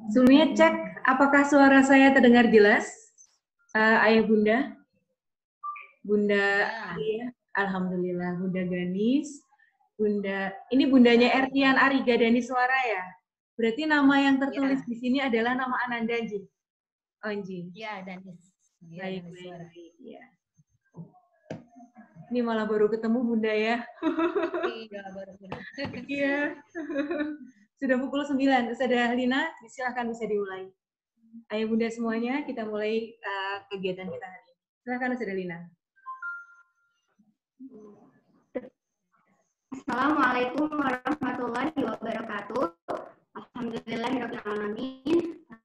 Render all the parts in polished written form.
Sumia cek apakah suara saya terdengar jelas? Ayah Bunda? Bunda ya. Alhamdulillah, Bunda Ganis. Ini bundanya Ertian Ariga Dani Suara ya? Berarti nama yang tertulis di sini adalah nama Ananda, Ji? Oh, Ji. Ya, Danis. Baik. Ya. Ini malah baru ketemu Bunda ya? Iya, baru ketemu. Iya. Sudah pukul 9. Sudah Lina, silahkan bisa dimulai. Ayo Bunda semuanya, kita mulai kegiatan kita hari ini. Silahkan Sudah Lina. Assalamualaikum warahmatullahi wabarakatuh. Alhamdulillahirabbil alamin.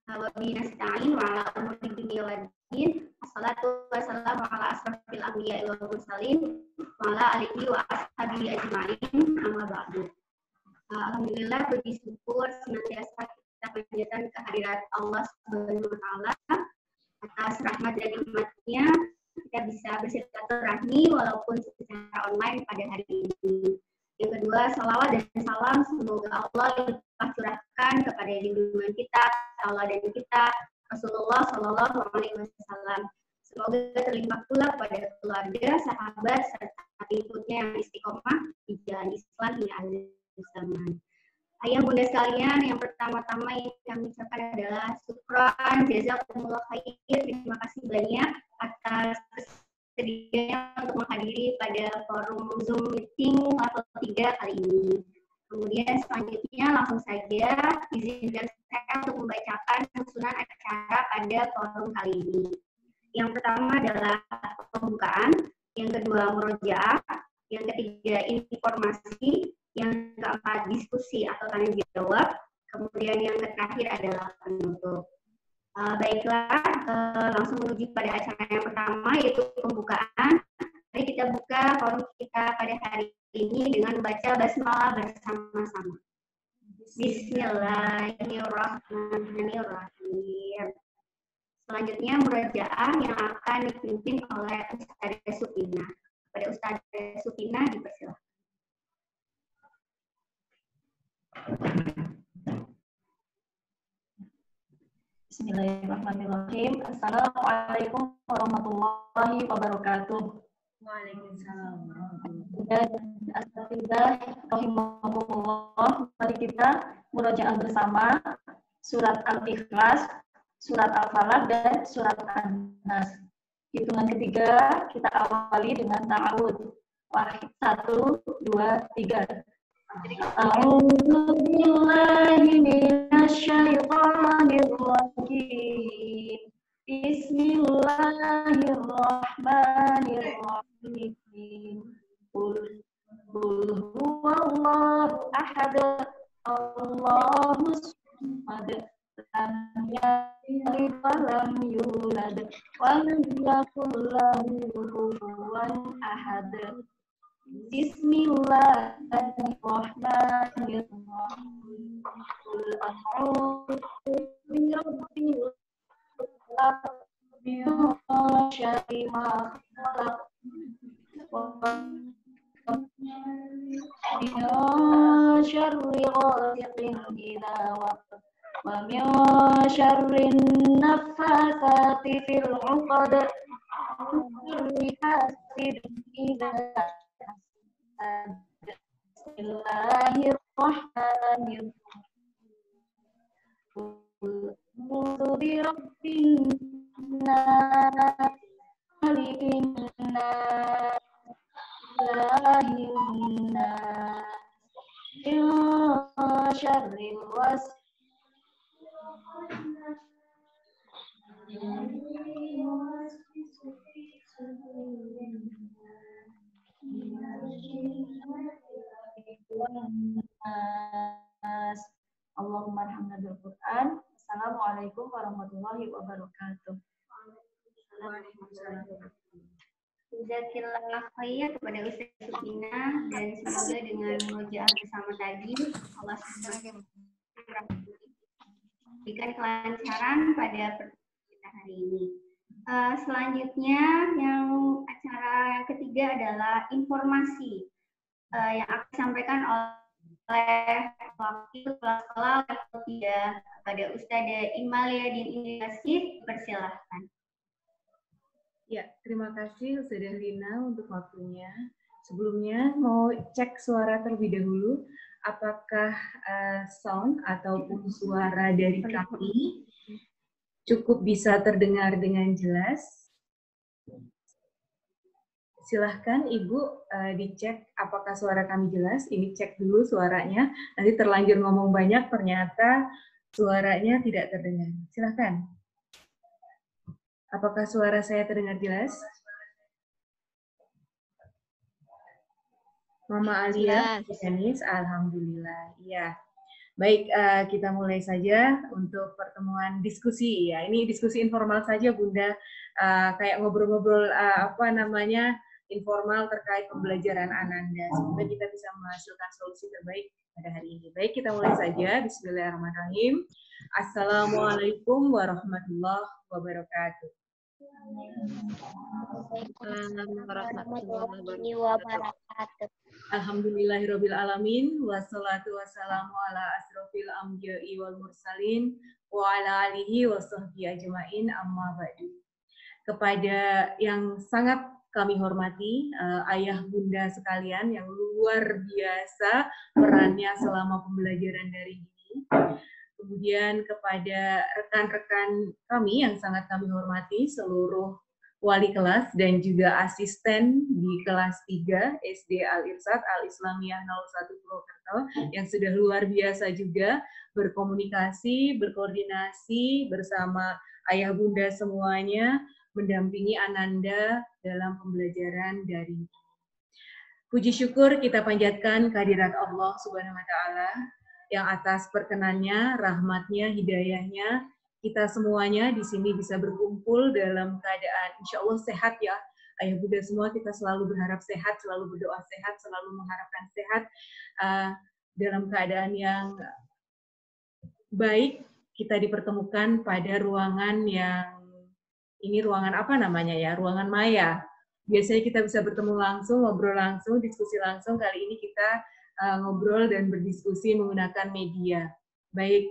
Wa bihi nasta'in wa ala umuri dunya waddin. Assalatu wassalamu ala asrofil anbiya'i wal mursalin wa ala alihi wa ashabihi ajma'in. Amma ba'du. Alhamdulillah, puji syukur senantiasa kita panjatkan kehadirat Allah Subhanahu wa taala atas rahmat dan nikmat-Nya kita bisa bersilaturahmi walaupun secara online pada hari ini. Yang kedua, salawat dan salam semoga Allah limpah curahkan kepada junjungan kita, Allah dan kita, Rasulullah Shallallahu Alaihi Wasallam. Semoga terlimpah pula kepada keluarga, sahabat, serta pengikutnya yang istiqomah di jalan Islam hingga akhir zaman. Ayah bunda sekalian, yang pertama-tama yang kami ucapkan adalah syukran, jazakumullah khair, terima kasih banyak atas sedianya untuk menghadiri pada forum Zoom meeting level 3 kali ini. Kemudian selanjutnya langsung saja izinkan saya untuk membacakan susunan acara pada forum kali ini. Yang pertama adalah pembukaan, yang kedua murojaah, yang ketiga informasi, yang keempat diskusi atau tanya jawab, kemudian yang terakhir adalah penutup. Baiklah, langsung menuju pada acara yang pertama, yaitu pembukaan. Mari kita buka forum kita pada hari ini dengan membaca basmalah bersama-sama. Bismillahirrahmanirrahim. Selanjutnya murojaah yang akan dipimpin oleh Ustadzah Supina. Pada Ustadzah Supina dipersilakan. Bismillahirrahmanirrahim. Assalamualaikum warahmatullahi wabarakatuh. Waalaikumsalam. Rahimahumullah. Mari kita murojaah bersama surat Al-Ikhlas, surat Al-Falaq, dan surat An-Nas. Hitungan ketiga kita awali dengan ta'awud. 1, 2, 3. A'udzu billahi minasyaitonir rajim. Bismillahirrahmanirrahim. Qul huwallahu ahad. Allahus samad. Lam yalid wa lam yulad wa lam yakul lahu kufuwan ahad. Bismillahirrahmanirrahim. Qul a'udzu birabbil falaq min syarri ma khalaq wa min syarri ghasiqin idza waqab wa min syarri naffatsati fil 'uqad wa min syarri hasidin idza Bismillahirrahmanirrahim. A'udzu birabbin nas, malikin nas, ilahin nas, min syarril Allahumma arhamna bil Quran. Assalamualaikum warahmatullahi wabarakatuh. Jazakallah khair kepada Ustazah Supina, dan semoga dengan murojaah bersama tadi Allah Subhanahu berikan kelancaran pada pertemuan kita hari ini. Selanjutnya yang acara yang ketiga adalah informasi yang akan disampaikan oleh wakil kepala sekolah level 3 kepada Ustazah Imalia Din Indriasi, persilahkan. Ya, terima kasih Ustazah Lina untuk waktunya. Sebelumnya mau cek suara terlebih dahulu, apakah sound ataupun suara dari kami cukup bisa terdengar dengan jelas? Silahkan Ibu dicek apakah suara kami jelas. Ini cek dulu suaranya. Nanti terlanjur ngomong banyak, ternyata suaranya tidak terdengar. Silahkan. Apakah suara saya terdengar jelas? Mama Alia, Janis, alhamdulillah. Iya. Baik, kita mulai saja untuk pertemuan diskusi ya. Ini diskusi informal saja, Bunda. Kayak ngobrol-ngobrol informal terkait pembelajaran Ananda. Semoga kita bisa menghasilkan solusi terbaik pada hari ini. Baik, kita mulai saja. Bismillahirrahmanirrahim. Assalamualaikum warahmatullahi wabarakatuh. Warahmatullahi wabarakatuh. Alhamdulillahirabbil alamin wassalatu wassalamu ala asrofil anbiya'i wal mursalin wa ala alihi washabbihi ajmain amma ba'du. Kepada yang sangat kami hormati ayah bunda sekalian yang luar biasa perannya selama pembelajaran daring ini. Kemudian kepada rekan-rekan kami yang sangat kami hormati, seluruh wali kelas dan juga asisten di kelas 3 SD Al-Irsyad Al-Islamiyah 01 Purwokerto yang sudah luar biasa juga berkomunikasi, berkoordinasi bersama ayah bunda semuanya mendampingi Ananda dalam pembelajaran daring. Puji syukur kita panjatkan kehadirat Allah Subhanahu wa taala yang atas perkenannya, rahmatnya, hidayahnya, kita semuanya di sini bisa berkumpul dalam keadaan insya Allah sehat ya. Ayah bunda semua kita selalu berharap sehat, selalu berdoa sehat, selalu mengharapkan sehat dalam keadaan yang baik. Kita dipertemukan pada ruangan yang ini ruangan apa namanya ya? Ruangan maya. Biasanya kita bisa bertemu langsung, ngobrol langsung, diskusi langsung. Kali ini kita ngobrol dan berdiskusi menggunakan media. Baik.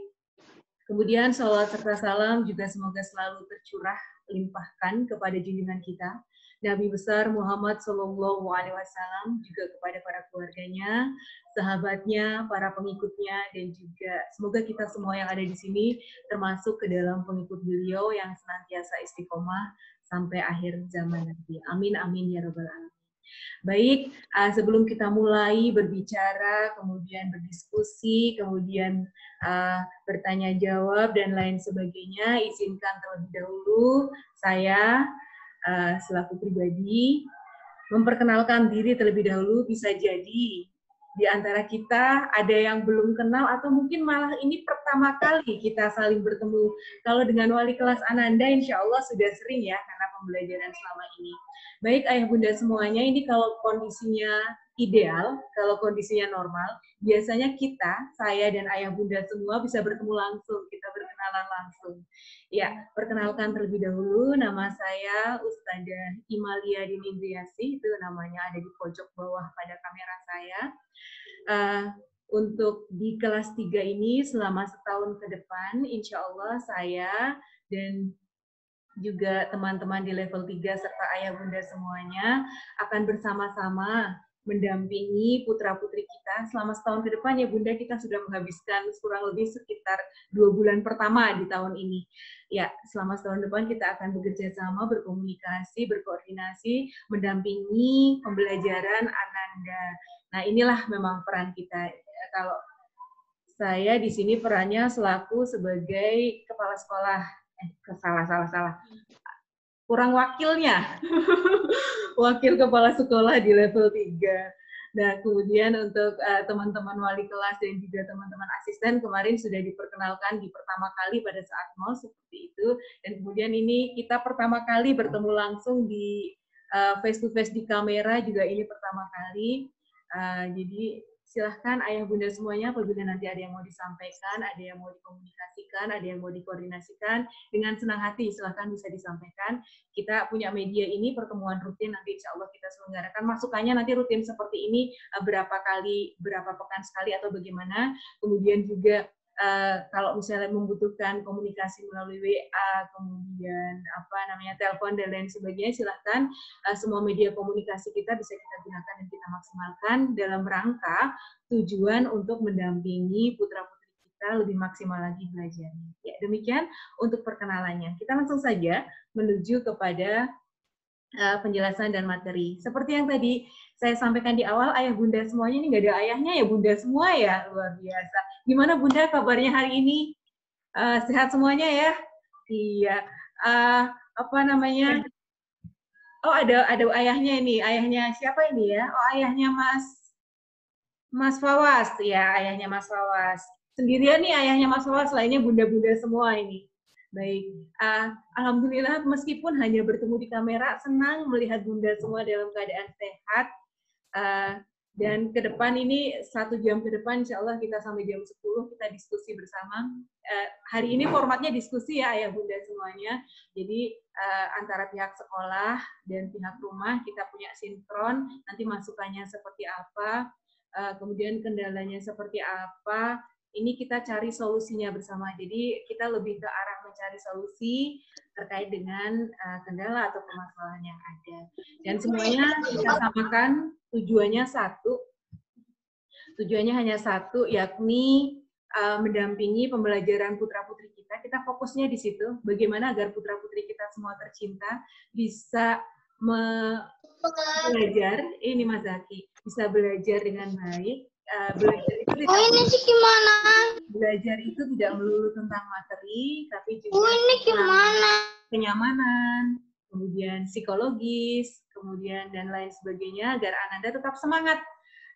Kemudian salawat serta salam juga semoga selalu tercurah limpahkan kepada junjungan kita Nabi besar Muhammad SAW, juga kepada para keluarganya, sahabatnya, para pengikutnya, dan juga semoga kita semua yang ada di sini termasuk ke dalam pengikut beliau yang senantiasa istiqomah sampai akhir zaman nanti. Amin amin ya rabbal alamin. Baik, sebelum kita mulai berbicara, kemudian berdiskusi, kemudian bertanya jawab dan lain sebagainya, izinkan terlebih dahulu saya selaku pribadi memperkenalkan diri terlebih dahulu. Bisa jadi di antara kita ada yang belum kenal atau mungkin malah ini pertama kali kita saling bertemu. Kalau dengan wali kelas Ananda, insya Allah sudah sering ya karena pembelajaran selama ini. Baik ayah bunda semuanya, ini kalau kondisinya ideal, kalau kondisinya normal, biasanya kita, saya dan ayah bunda semua bisa bertemu langsung, kita berkenalan langsung. Ya, perkenalkan terlebih dahulu, nama saya Ustazah Imalia Din Indriasi, itu namanya ada di pojok bawah pada kamera saya. Untuk di kelas 3 ini selama setahun ke depan, insya Allah saya dan juga teman-teman di level 3 serta ayah bunda semuanya akan bersama-sama mendampingi putra-putri kita selama setahun ke depan ya bunda. Kita sudah menghabiskan kurang lebih sekitar 2 bulan pertama di tahun ini. Ya, selama setahun depan kita akan bekerja sama, berkomunikasi, berkoordinasi, mendampingi pembelajaran Ananda. Nah, inilah memang peran kita. Kalau saya di sini perannya selaku sebagai kepala sekolah. Salah. Kurang wakilnya. Wakil kepala sekolah di level 3. Nah, kemudian untuk teman-teman wali kelas dan juga teman-teman asisten kemarin sudah diperkenalkan di pertama kali pada saat mau seperti itu. Dan kemudian ini kita pertama kali bertemu langsung di face to face di kamera juga ini pertama kali. Jadi silahkan ayah bunda semuanya apabila nanti ada yang mau disampaikan, ada yang mau dikomunikasikan, ada yang mau dikoordinasikan, dengan senang hati silahkan bisa disampaikan. Kita punya media ini, pertemuan rutin nanti insya Allah kita selenggarakan. Masukannya nanti rutin seperti ini, berapa kali, berapa pekan sekali atau bagaimana. Kemudian juga kalau misalnya membutuhkan komunikasi melalui WA, kemudian telepon dan lain sebagainya, silahkan semua media komunikasi kita bisa kita gunakan dan kita maksimalkan dalam rangka tujuan untuk mendampingi putra-putri kita lebih maksimal lagi belajarnya. Ya, demikian untuk perkenalannya. Kita langsung saja menuju kepada penjelasan dan materi. Seperti yang tadi saya sampaikan di awal, ayah bunda semuanya ini nggak ada ayahnya ya bunda semua ya, luar biasa. Gimana bunda kabarnya hari ini? Sehat semuanya ya? Iya. Oh ada ayahnya ini, ayahnya siapa ini ya? Oh ayahnya Mas Fawas ya, ayahnya Mas Fawas. Sendirian nih ayahnya Mas Fawas, lainnya bunda-bunda semua ini. Baik, alhamdulillah meskipun hanya bertemu di kamera, senang melihat bunda semua dalam keadaan sehat. Dan ke depan ini 1 jam ke depan, insya Allah kita sampai jam 10 kita diskusi bersama. Hari ini formatnya diskusi ya ayah bunda semuanya. Jadi antara pihak sekolah dan pihak rumah kita punya sinkron. Nanti masukannya seperti apa, kemudian kendalanya seperti apa. Ini kita cari solusinya bersama. Jadi kita lebih ke arah mencari solusi terkait dengan kendala atau permasalahan yang ada. Dan semuanya kita samakan tujuannya satu. Tujuannya hanya satu, yakni mendampingi pembelajaran putra-putri kita. Kita fokusnya di situ, bagaimana agar putra-putri kita semua tercinta bisa belajar, ini Mas Zaki, bisa belajar dengan baik. Belajar itu tidak belajar itu tidak melulu tentang materi, tapi juga tentang kenyamanan, kemudian psikologis, kemudian dan lain sebagainya, agar Ananda tetap semangat.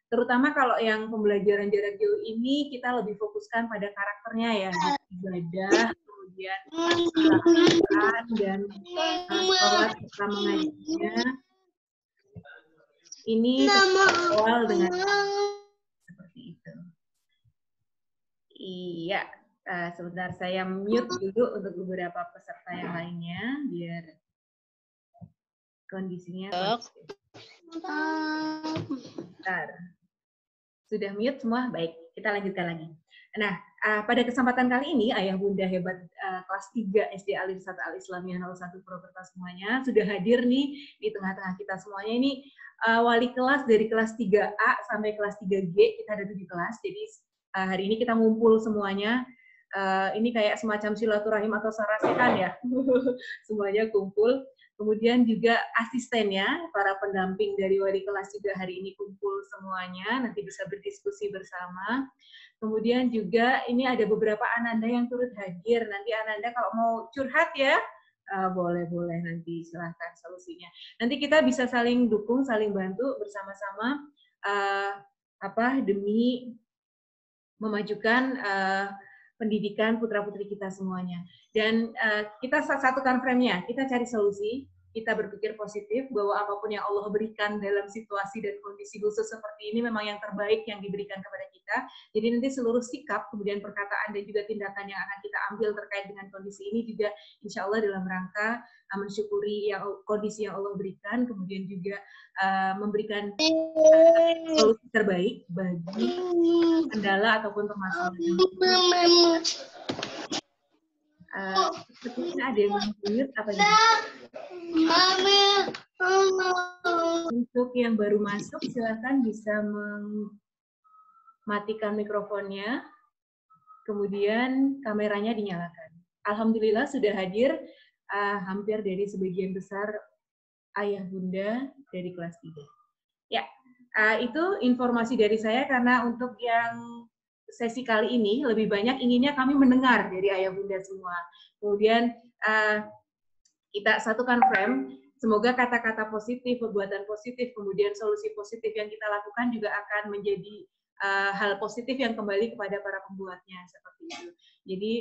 Terutama kalau yang pembelajaran jarak jauh ini kita lebih fokuskan pada karakternya ya, ibadah, kemudian Al-Quran dan sholat serta mengajinya. Ini awal dengan seperti itu. Iya, sebentar saya mute dulu untuk beberapa peserta yang lainnya biar kondisinya kondusif. Bentar. Sudah mute semua? Baik, kita lanjutkan lagi. Nah, pada kesempatan kali ini, ayah bunda hebat kelas 3 SD Al-Irsyad Al-Islamiyah 01 Purwokerto semuanya sudah hadir nih di tengah-tengah kita semuanya. Ini wali kelas dari kelas 3A sampai kelas 3G, kita ada 7 kelas, jadi hari ini kita ngumpul semuanya. Ini kayak semacam silaturahim atau sarasehan ya, semuanya kumpul. Kemudian juga asistennya, para pendamping dari wali kelas juga hari ini kumpul semuanya, nanti bisa berdiskusi bersama. Kemudian juga ini ada beberapa Ananda yang turut hadir. Nanti Ananda kalau mau curhat ya, boleh nanti silahkan solusinya. Nanti kita bisa saling dukung, saling bantu bersama-sama demi memajukan pendidikan putra-putri kita semuanya. Dan kita satukan frame-nya, kita cari solusi, kita berpikir positif bahwa apapun yang Allah berikan dalam situasi dan kondisi khusus seperti ini memang yang terbaik yang diberikan kepada kita. Jadi nanti seluruh sikap, kemudian perkataan dan juga tindakan yang akan kita ambil terkait dengan kondisi ini juga insya Allah dalam rangka mensyukuri kondisi yang Allah berikan, kemudian juga memberikan solusi terbaik bagi kendala ataupun permasalahan. Sepertinya ada yang mute apa gitu. Untuk yang baru masuk, silakan bisa mematikan mikrofonnya, kemudian kameranya dinyalakan. Alhamdulillah sudah hadir hampir dari sebagian besar ayah bunda dari kelas 3. Ya, itu informasi dari saya karena untuk yang sesi kali ini lebih banyak inginnya kami mendengar dari ayah bunda semua. Kemudian kita satukan frame, semoga kata-kata positif, perbuatan positif, kemudian solusi positif yang kita lakukan juga akan menjadi hal positif yang kembali kepada para pembuatnya, seperti itu. Jadi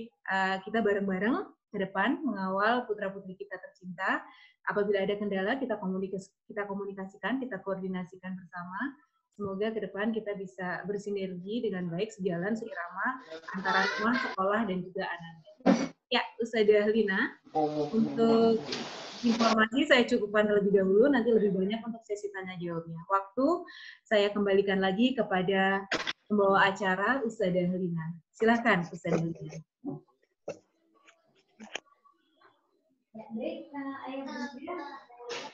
kita bareng-bareng ke depan mengawal putra-putri kita tercinta. Apabila ada kendala, kita komunikasikan, kita koordinasikan bersama, Semoga ke depan kita bisa bersinergi dengan baik, sejalan, seirama antara rumah, sekolah, dan juga anak. Ya, Ustazah Lina, untuk informasi saya cukupkan terlebih dahulu, nanti lebih banyak untuk sesi tanya jawabnya. Waktu saya kembalikan lagi kepada pembawa acara, Ustazah Lina. Silakan, Ustazah Lina. Baik, Ayah Bunda,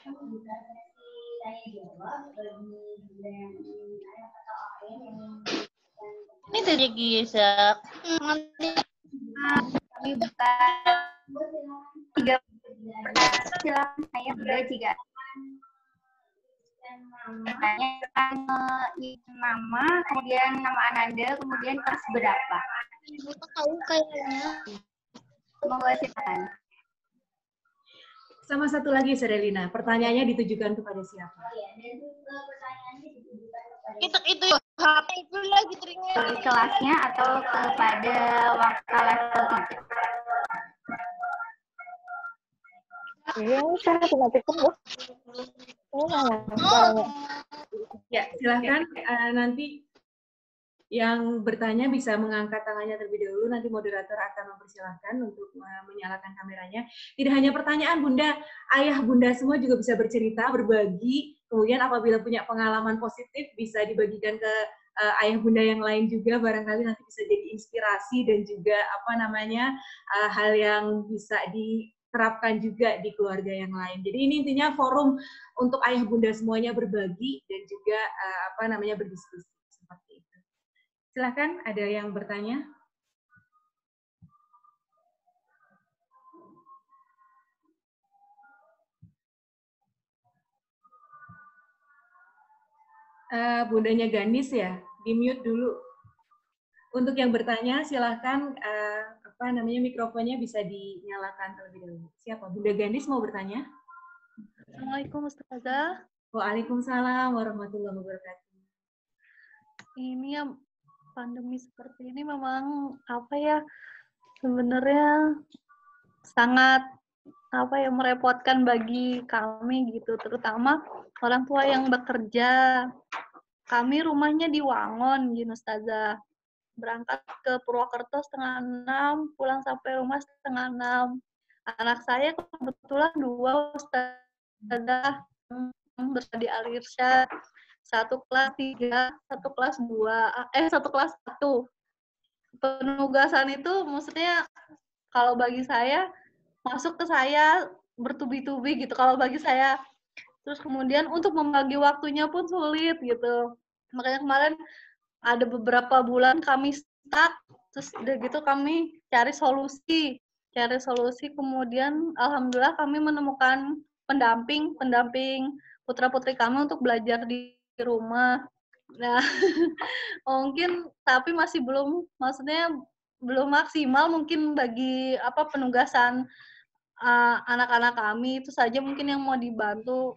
buka sesi tanya jawab bagi Bunda yang Ayah atau Ayah yang Ini dari Gisak. Nanti kami buka 3 pertanyaan. Silakan saya Bunda jika tanyakan nama, kemudian nama Ananda, kemudian kelas berapa. kita tahu kayaknya. Monggo silakan. Sama satu lagi, Serelina. Pertanyaannya ditujukan kepada siapa? Kita itu HP itu lagi teringat. Bagi kelasnya atau kepada waktu level 3? Iya, saya mati kok. Ya, silakan nanti yang bertanya bisa mengangkat tangannya terlebih dahulu, nanti moderator akan mempersilahkan untuk menyalakan kameranya. Tidak hanya pertanyaan, Bunda, ayah Bunda semua juga bisa bercerita, berbagi, kemudian apabila punya pengalaman positif bisa dibagikan ke ayah Bunda yang lain juga, barangkali nanti bisa jadi inspirasi dan juga hal yang bisa diterapkan juga di keluarga yang lain. Jadi ini intinya forum untuk ayah Bunda semuanya berbagi dan juga berdiskusi seperti itu. Silakan, ada yang bertanya? Bundanya Ganis ya, di-mute dulu. Untuk yang bertanya, silakan mikrofonnya bisa dinyalakan terlebih dahulu. Siapa? Bunda Ganis mau bertanya? Assalamualaikum Ustazah. Waalaikumsalam warahmatullahi wabarakatuh. Ini ya pandemi seperti ini memang sebenarnya sangat merepotkan bagi kami gitu, terutama orang tua yang bekerja. Kami rumahnya di Wangon gitu Ustazah. Berangkat ke Purwokerto 5:30, pulang sampai rumah 5:30. Anak saya kebetulan 2 Ustazah berada di Al-Irsyad. 1 kelas 3, 1 kelas 2, 1 kelas 1. Penugasan itu maksudnya kalau bagi saya masuk ke saya bertubi-tubi gitu kalau bagi saya. Terus kemudian untuk membagi waktunya pun sulit gitu. Makanya kemarin ada beberapa bulan kami stuck, terus udah gitu kami cari solusi, kemudian alhamdulillah kami menemukan pendamping putra-putri kami untuk belajar di rumah. Nah, mungkin tapi masih belum maksimal mungkin bagi penugasan anak-anak kami. Itu saja mungkin yang mau dibantu.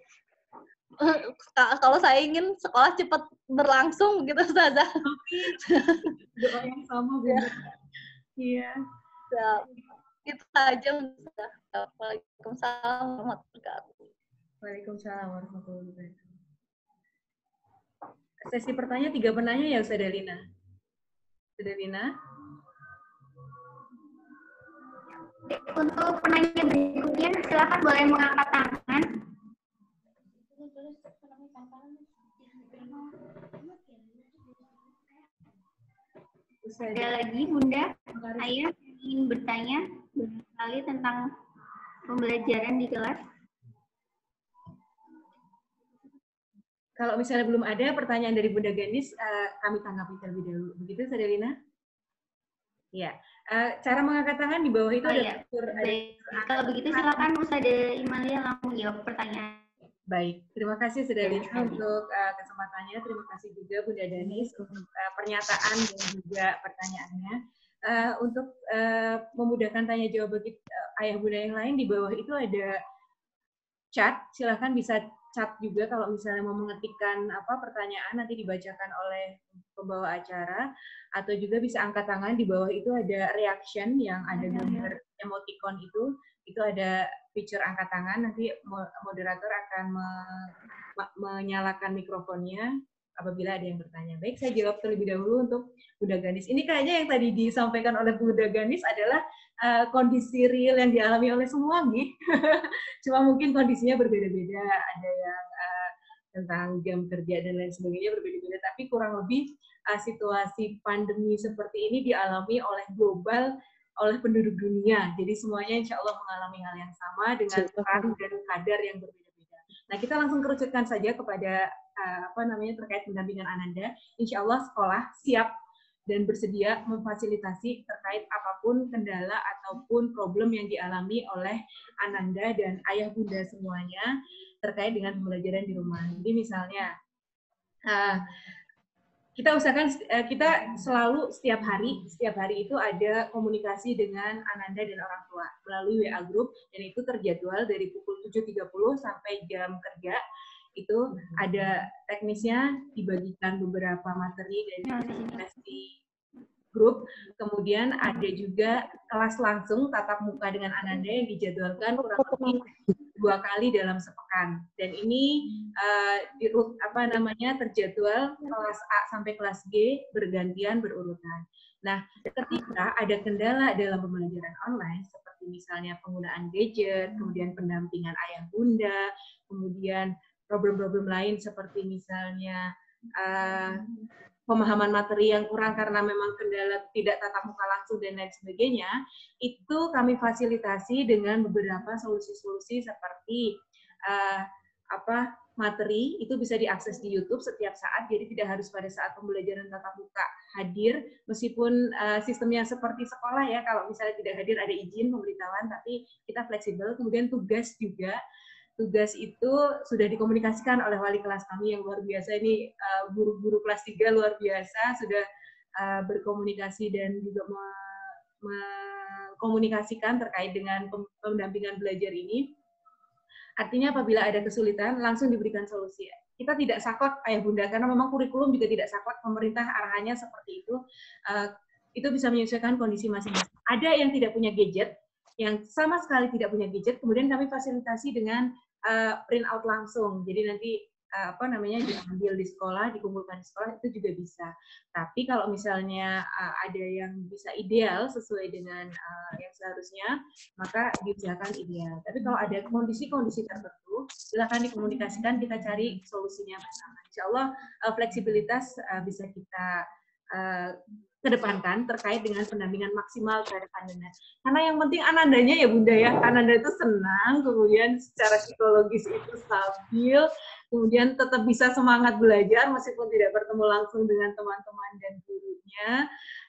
Kalau saya ingin sekolah cepat berlangsung gitu saja. Doa yang sama, Bunda. Iya. Ya, itu saja. Waalaikumsalam warahmatullahi wabarakatuh. Waalaikumsalam warahmatullahi wabarakatuh. Sesi pertanyaan 3 penanya ya, Ustazah Lina. Ustazah Lina. Untuk penanya berikutnya, silakan boleh mengangkat tangan. Ada lagi, Bunda, Ayah ingin bertanya barangkali tentang pembelajaran di kelas. Kalau misalnya belum ada pertanyaan dari Bunda Ganis, kami tanggapi terlebih dahulu. Begitu, Ustazah Lina? Ya. Cara mengangkat tangan di bawah itu ada fitur. Kalau begitu silakan Ustazah Imalia langsung jawab pertanyaan. Baik, terima kasih Ustazah Lina untuk kesempatannya. Terima kasih juga Bunda Ganis untuk pernyataan dan juga pertanyaannya. Untuk memudahkan tanya jawab bagi ayah bunda yang lain, di bawah itu ada chat. Silakan bisa chat juga kalau misalnya mau mengetikkan pertanyaan nanti dibacakan oleh pembawa acara, atau juga bisa angkat tangan. Di bawah itu ada reaction yang ada gambar emoticon itu ada fitur angkat tangan. Nanti moderator akan menyalakan mikrofonnya apabila ada yang bertanya. Baik, saya jawab terlebih dahulu untuk Bunda Ganis. Ini kayaknya yang tadi disampaikan oleh Bunda Ganis adalah kondisi real yang dialami oleh semua nih. Cuma mungkin kondisinya berbeda-beda. Ada yang tentang jam kerja dan lain sebagainya berbeda-beda. Tapi kurang lebih situasi pandemi seperti ini dialami oleh global, oleh penduduk dunia. Jadi semuanya insya Allah mengalami hal yang sama dengan peran dan kadar yang berbeda-beda. Nah, kita langsung kerucutkan saja kepada terkait pendampingan Ananda. Insya Allah sekolah siap dan bersedia memfasilitasi terkait apapun kendala ataupun problem yang dialami oleh Ananda dan ayah bunda semuanya terkait dengan pembelajaran di rumah. Jadi misalnya kita usahakan kita selalu setiap hari itu ada komunikasi dengan Ananda dan orang tua melalui WA group, dan itu terjadwal dari pukul 7.30 sampai jam kerja. Itu ada teknisnya, dibagikan beberapa materi dari grup, kemudian ada juga kelas langsung tatap muka dengan Ananda yang dijadwalkan kurang lebih 2 kali dalam sepekan, dan ini terjadwal kelas A sampai kelas G bergantian berurutan. Nah, ketika ada kendala dalam pembelajaran online seperti misalnya penggunaan gadget, kemudian pendampingan ayah bunda, kemudian problem-problem lain seperti misalnya pemahaman materi yang kurang karena memang kendala tidak tatap muka langsung dan lain sebagainya, itu kami fasilitasi dengan beberapa solusi-solusi seperti materi itu bisa diakses di YouTube setiap saat, jadi tidak harus pada saat pembelajaran tatap muka hadir, meskipun sistemnya seperti sekolah ya, kalau misalnya tidak hadir ada izin pemberitahuan, tapi kita fleksibel. Kemudian tugas itu sudah dikomunikasikan oleh wali kelas kami yang luar biasa ini, guru-guru kelas 3 luar biasa, sudah berkomunikasi dan juga mengkomunikasikan terkait dengan pendampingan belajar ini. Artinya apabila ada kesulitan, langsung diberikan solusi. Kita tidak saklek ayah bunda, karena memang kurikulum juga tidak saklek, pemerintah arahannya seperti itu. Itu bisa menyesuaikan kondisi masing-masing. Ada yang tidak punya gadget, yang sama sekali tidak punya gadget, kemudian kami fasilitasi dengan print out langsung. Jadi nanti diambil di sekolah, dikumpulkan di sekolah, itu juga bisa. Tapi kalau misalnya ada yang bisa ideal sesuai dengan yang seharusnya, maka diusahakan ideal. Tapi kalau ada kondisi-kondisi tertentu, silakan dikomunikasikan, kita cari solusinya bersama. Insya Allah fleksibilitas bisa kita kedepankan terkait dengan pendampingan maksimal terhadap Ananda. Karena yang penting Anandanya ya bunda ya, Ananda itu senang, kemudian secara psikologis itu stabil, kemudian tetap bisa semangat belajar meskipun tidak bertemu langsung dengan teman-teman dan gurunya,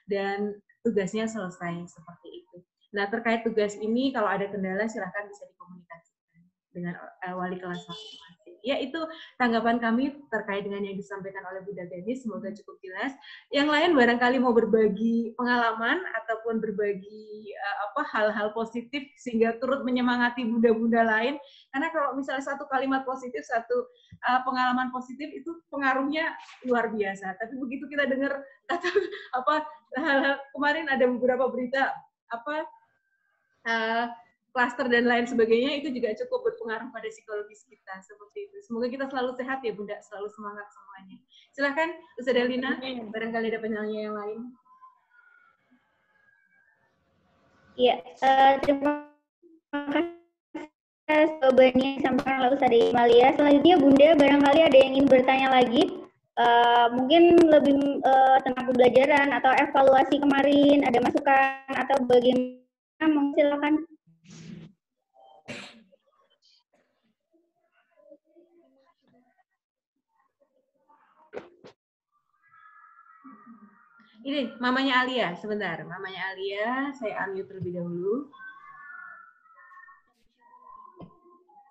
dan tugasnya selesai seperti itu. Nah, terkait tugas ini kalau ada kendala silahkan bisa dikomunikasikan dengan wali kelas masing-masing. Ya, itu tanggapan kami terkait dengan yang disampaikan oleh Bunda Ganis, semoga cukup jelas. Yang lain barangkali mau berbagi pengalaman ataupun berbagi hal-hal positif sehingga turut menyemangati bunda-bunda lain. Karena kalau misalnya satu kalimat positif, satu pengalaman positif itu pengaruhnya luar biasa. Tapi begitu kita dengar hal-hal kemarin ada beberapa berita klaster dan lain sebagainya, itu juga cukup berpengaruh pada psikologis kita seperti itu. Semoga kita selalu sehat ya bunda, selalu semangat semuanya. Silahkan Ustazah Lina, barangkali ada penanya yang lain. Iya, terima kasih jawabannya yang disampaikan oleh Ustazah Imalia. Selanjutnya bunda, barangkali ada yang ingin bertanya lagi, mungkin lebih tentang pembelajaran atau evaluasi kemarin, ada masukan atau bagaimana, monggo silakan. Ini mamanya Alia, sebentar. Mamanya Alia, saya unmute terlebih dahulu.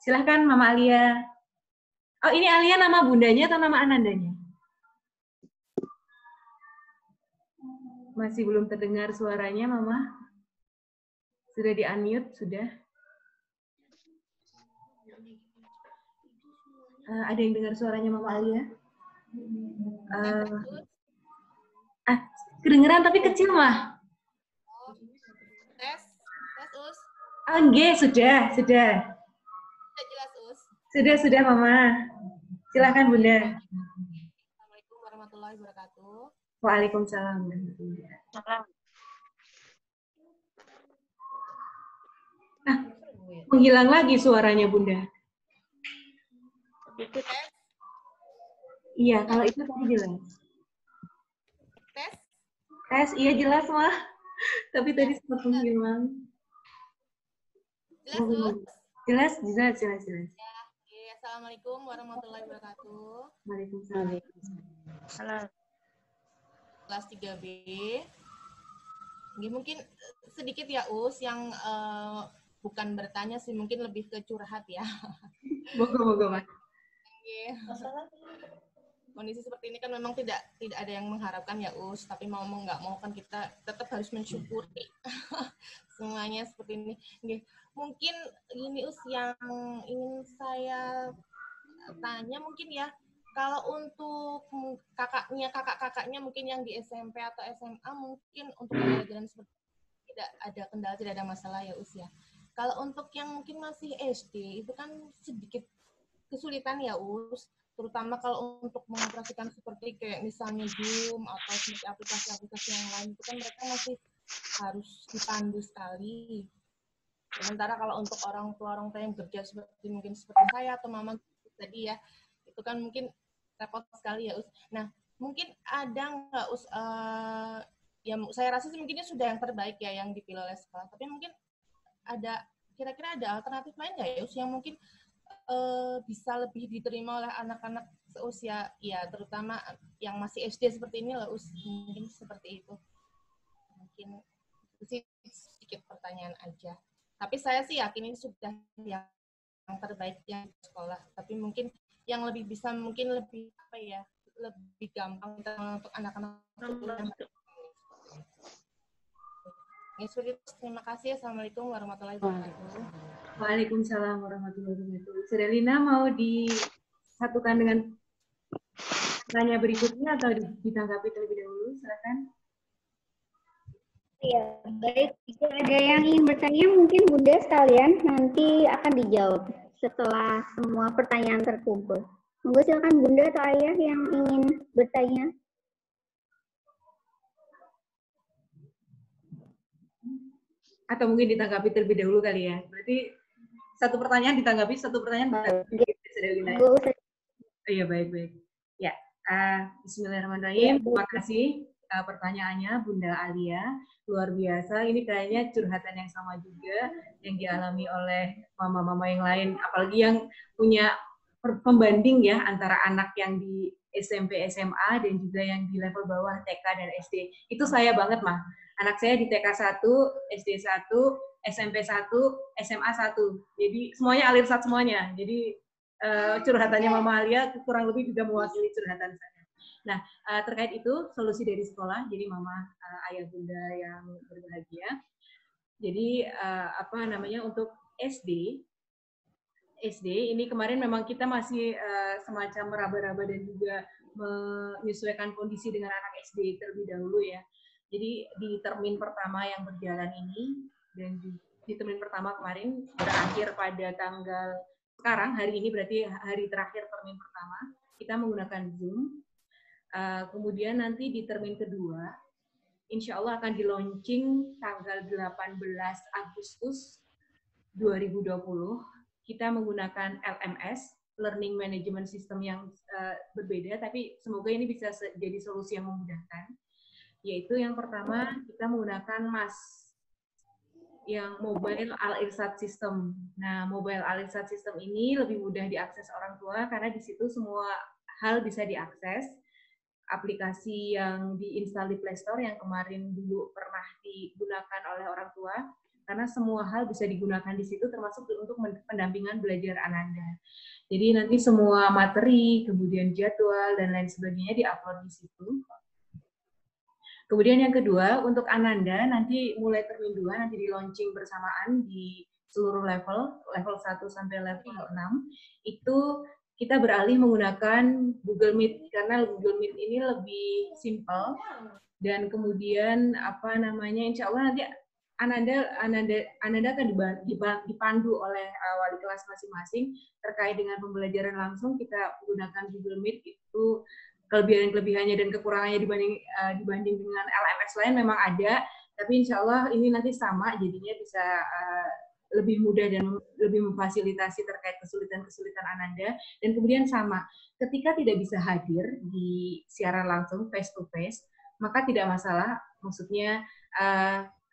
Silahkan Mama Alia. Oh, ini Alia nama bundanya atau nama Anandanya? Masih belum terdengar suaranya, Mama. Sudah di-unmute, sudah. Ada yang dengar suaranya Mama Alia? Kedengeran tapi kecil mah. Tes Us. Enggak, sudah. Sudah jelas Us. Sudah Mama. Silakan Bunda. Assalamualaikum warahmatullahi wabarakatuh. Waalaikumsalam warahmatullahi wabarakatuh. Menghilang lagi suaranya Bunda. Tes, Iya, kalau itu tadi jelas. tes. Tes, iya jelas mah. Tapi tadi sempat menghilang. Jelas, Us? Jelas, jelas, jelas, jelas. Ya, oke. Assalamualaikum warahmatullahi wabarakatuh. Waalaikumsalam. Kelas 3B. Ini mungkin sedikit ya, Us, yang bukan bertanya sih, mungkin lebih ke curhat ya. Moga-moga, Mas. Kondisi seperti ini kan memang tidak ada yang mengharapkan ya, Us, tapi mau nggak mau kan kita tetap harus mensyukuri semuanya seperti ini. Oke. Mungkin ini, Us, yang ingin saya tanya mungkin ya, kalau untuk kakak-kakaknya mungkin yang di SMP atau SMA mungkin untuk pembelajaran seperti ini tidak ada kendala, tidak ada masalah ya, Us ya. Kalau untuk yang mungkin masih SD itu kan sedikit kesulitan ya, Us, terutama kalau untuk mengoperasikan seperti kayak misalnya Zoom atau seperti aplikasi-aplikasi yang lain itu kan mereka masih harus dipandu sekali. Sementara kalau untuk orang tua yang bekerja seperti saya atau mama tadi ya, itu kan mungkin repot sekali ya, Us. Nah, mungkin ada nggak, Us, ya saya rasa sih mungkinnya sudah yang terbaik ya yang dipilih oleh sekolah, tapi mungkin ada kira-kira ada alternatif lain nggak ya, Us, yang mungkin bisa lebih diterima oleh anak-anak seusia, ya terutama yang masih SD seperti ini lah, Us, mungkin seperti itu. Mungkin itu sih sedikit pertanyaan aja. Tapi saya sih yakin ini sudah yang terbaik yang di sekolah. Tapi mungkin yang lebih bisa, mungkin lebih apa ya, lebih gampang untuk anak-anak. Ya, terima kasih. Assalamualaikum warahmatullahi wabarakatuh. Waalaikumsalam warahmatullahi wabarakatuh. Serelina mau disatukan dengan tanya berikutnya atau ditanggapi terlebih dahulu? Silakan. Ya, baik. Jika ada yang ingin bertanya, mungkin Bunda sekalian nanti akan dijawab setelah semua pertanyaan terkumpul. Monggo silakan Bunda atau Ayah yang ingin bertanya. Atau mungkin ditanggapi terlebih dahulu kali ya. Berarti satu pertanyaan ditanggapi, satu pertanyaan Serelina. Iya, baik-baik. Ya, bismillahirrahmanirrahim. Terima kasih pertanyaannya Bunda Alia. Luar biasa, ini kayaknya curhatan yang sama juga yang dialami oleh mama-mama yang lain, apalagi yang punya pembanding ya antara anak yang di SMP, SMA dan juga yang di level bawah TK dan SD. Itu saya banget, Mah. Anak saya di TK 1, SD 1, SMP 1, SMA 1. Jadi semuanya alirsat semuanya. Jadi curhatannya Mama Alia kurang lebih juga mewakili curhatan saya. Nah, terkait itu solusi dari sekolah, jadi Mama, Ayah, Bunda yang berbahagia. Jadi apa namanya, untuk SD ini kemarin memang kita masih semacam meraba-raba dan juga menyesuaikan kondisi dengan anak SD terlebih dahulu ya. Jadi di termin pertama yang berjalan ini dan di termin pertama kemarin berakhir pada tanggal sekarang, hari ini berarti hari terakhir termin pertama, kita menggunakan Zoom. Kemudian nanti di termin kedua, insya Allah akan di-launching tanggal 18 Agustus 2020. Kita menggunakan LMS, Learning Management System yang berbeda, tapi semoga ini bisa jadi solusi yang memudahkan. Yaitu yang pertama, kita menggunakan MAS, yang Mobile Al-Irsad System. Nah, Mobile Al-Irsad System ini lebih mudah diakses orang tua karena di situ semua hal bisa diakses. Aplikasi yang diinstal di Play Store yang kemarin dulu pernah digunakan oleh orang tua, karena semua hal bisa digunakan di situ termasuk untuk pendampingan belajar Ananda. Jadi nanti semua materi, kemudian jadwal dan lain sebagainya diupload di situ. Kemudian yang kedua, untuk Ananda nanti mulai termin 2 nanti di launching bersamaan di seluruh level 1 sampai level 6. Itu kita beralih menggunakan Google Meet karena Google Meet ini lebih simple dan kemudian apa namanya, insya Allah nanti Ananda akan dipandu oleh wali kelas masing-masing terkait dengan pembelajaran langsung. Kita menggunakan Google Meet itu kelebihan-kelebihannya dan kekurangannya dibanding dengan LMS lain memang ada, tapi insya Allah ini nanti sama, jadinya bisa lebih mudah dan lebih memfasilitasi terkait kesulitan-kesulitan Ananda. Dan kemudian sama, ketika tidak bisa hadir di siaran langsung face to face, maka tidak masalah, maksudnya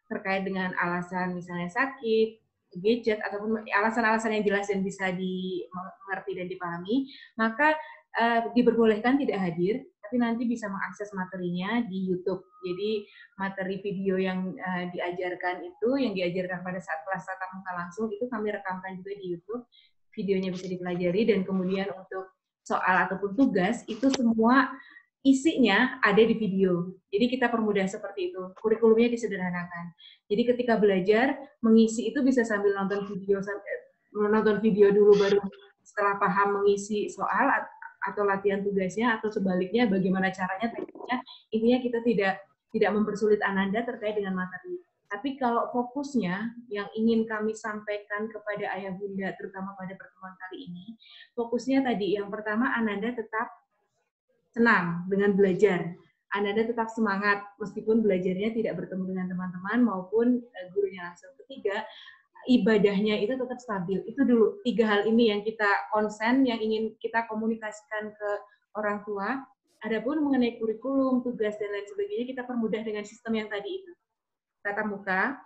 terkait dengan alasan misalnya sakit, gadget, ataupun alasan-alasan yang jelas dan bisa dimengerti dan dipahami, maka diperbolehkan tidak hadir, tapi nanti bisa mengakses materinya di YouTube. Jadi materi video yang diajarkan itu, yang diajarkan pada saat kelas tatap muka langsung, itu kami rekamkan juga di YouTube. Videonya bisa dipelajari, dan kemudian untuk soal ataupun tugas, itu semua isinya ada di video. Jadi kita permudah seperti itu. Kurikulumnya disederhanakan. Jadi ketika belajar, mengisi itu bisa sambil nonton video dulu, baru setelah paham mengisi soal atau latihan tugasnya, atau sebaliknya bagaimana caranya, tekniknya. Intinya kita tidak mempersulit Ananda terkait dengan materi. Tapi kalau fokusnya yang ingin kami sampaikan kepada ayah bunda, terutama pada pertemuan kali ini, fokusnya tadi yang pertama, Ananda tetap senang dengan belajar. Ananda tetap semangat meskipun belajarnya tidak bertemu dengan teman-teman maupun gurunya langsung. Ketiga, ibadahnya itu tetap stabil. Itu dulu 3 hal ini yang kita konsen, yang ingin kita komunikasikan ke orang tua. Adapun mengenai kurikulum, tugas, dan lain sebagainya, kita permudah dengan sistem yang tadi itu. Tatap muka,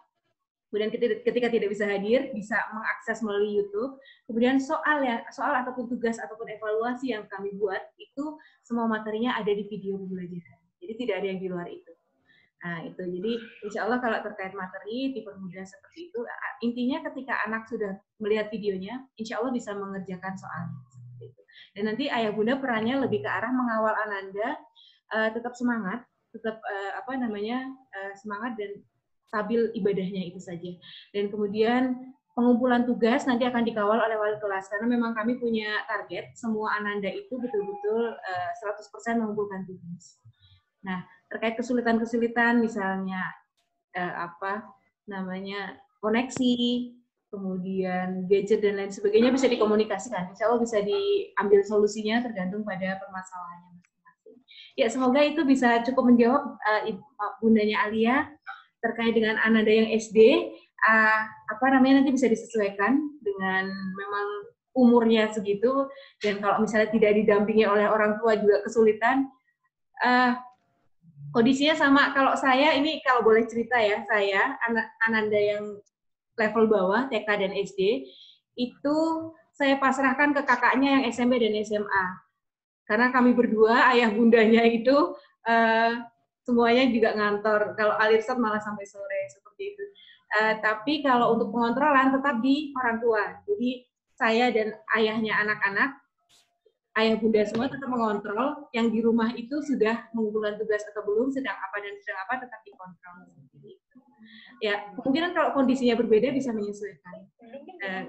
kemudian ketika tidak bisa hadir, bisa mengakses melalui YouTube. Kemudian soal ataupun tugas ataupun evaluasi yang kami buat, itu semua materinya ada di video pembelajaran. Jadi tidak ada yang di luar itu. Nah, itu. Jadi insya Allah kalau terkait materi dipermudah seperti itu. Intinya ketika anak sudah melihat videonya, insya Allah bisa mengerjakan soalnya. Seperti itu. Dan nanti ayah bunda perannya lebih ke arah mengawal Ananda tetap semangat, tetap semangat dan stabil ibadahnya itu saja. Dan kemudian pengumpulan tugas nanti akan dikawal oleh wali kelas, karena memang kami punya target semua Ananda itu betul-betul 100% mengumpulkan tugas. Nah, terkait kesulitan-kesulitan misalnya koneksi, kemudian gadget dan lain sebagainya bisa dikomunikasikan. Insya Allah bisa diambil solusinya tergantung pada permasalahannya masing-masing. Ya, semoga itu bisa cukup menjawab bundanya Alia terkait dengan Ananda yang SD. Nanti bisa disesuaikan dengan memang umurnya segitu, dan kalau misalnya tidak didampingi oleh orang tua juga kesulitan. Kondisinya sama, kalau saya ini kalau boleh cerita ya, saya Ananda yang level bawah TK dan SD itu saya pasrahkan ke kakaknya yang SMP dan SMA, karena kami berdua ayah bundanya itu semuanya juga ngantor. Kalau Alirsat malah sampai sore seperti itu. Tapi kalau untuk pengontrolan tetap di orang tua. Jadi saya dan ayahnya anak-anak, ayah bunda semua tetap mengontrol, yang di rumah itu sudah mengumpulkan tugas atau belum, sedang apa dan sedang apa, tetap dikontrol. Ya, kemungkinan kalau kondisinya berbeda bisa menyesuaikan.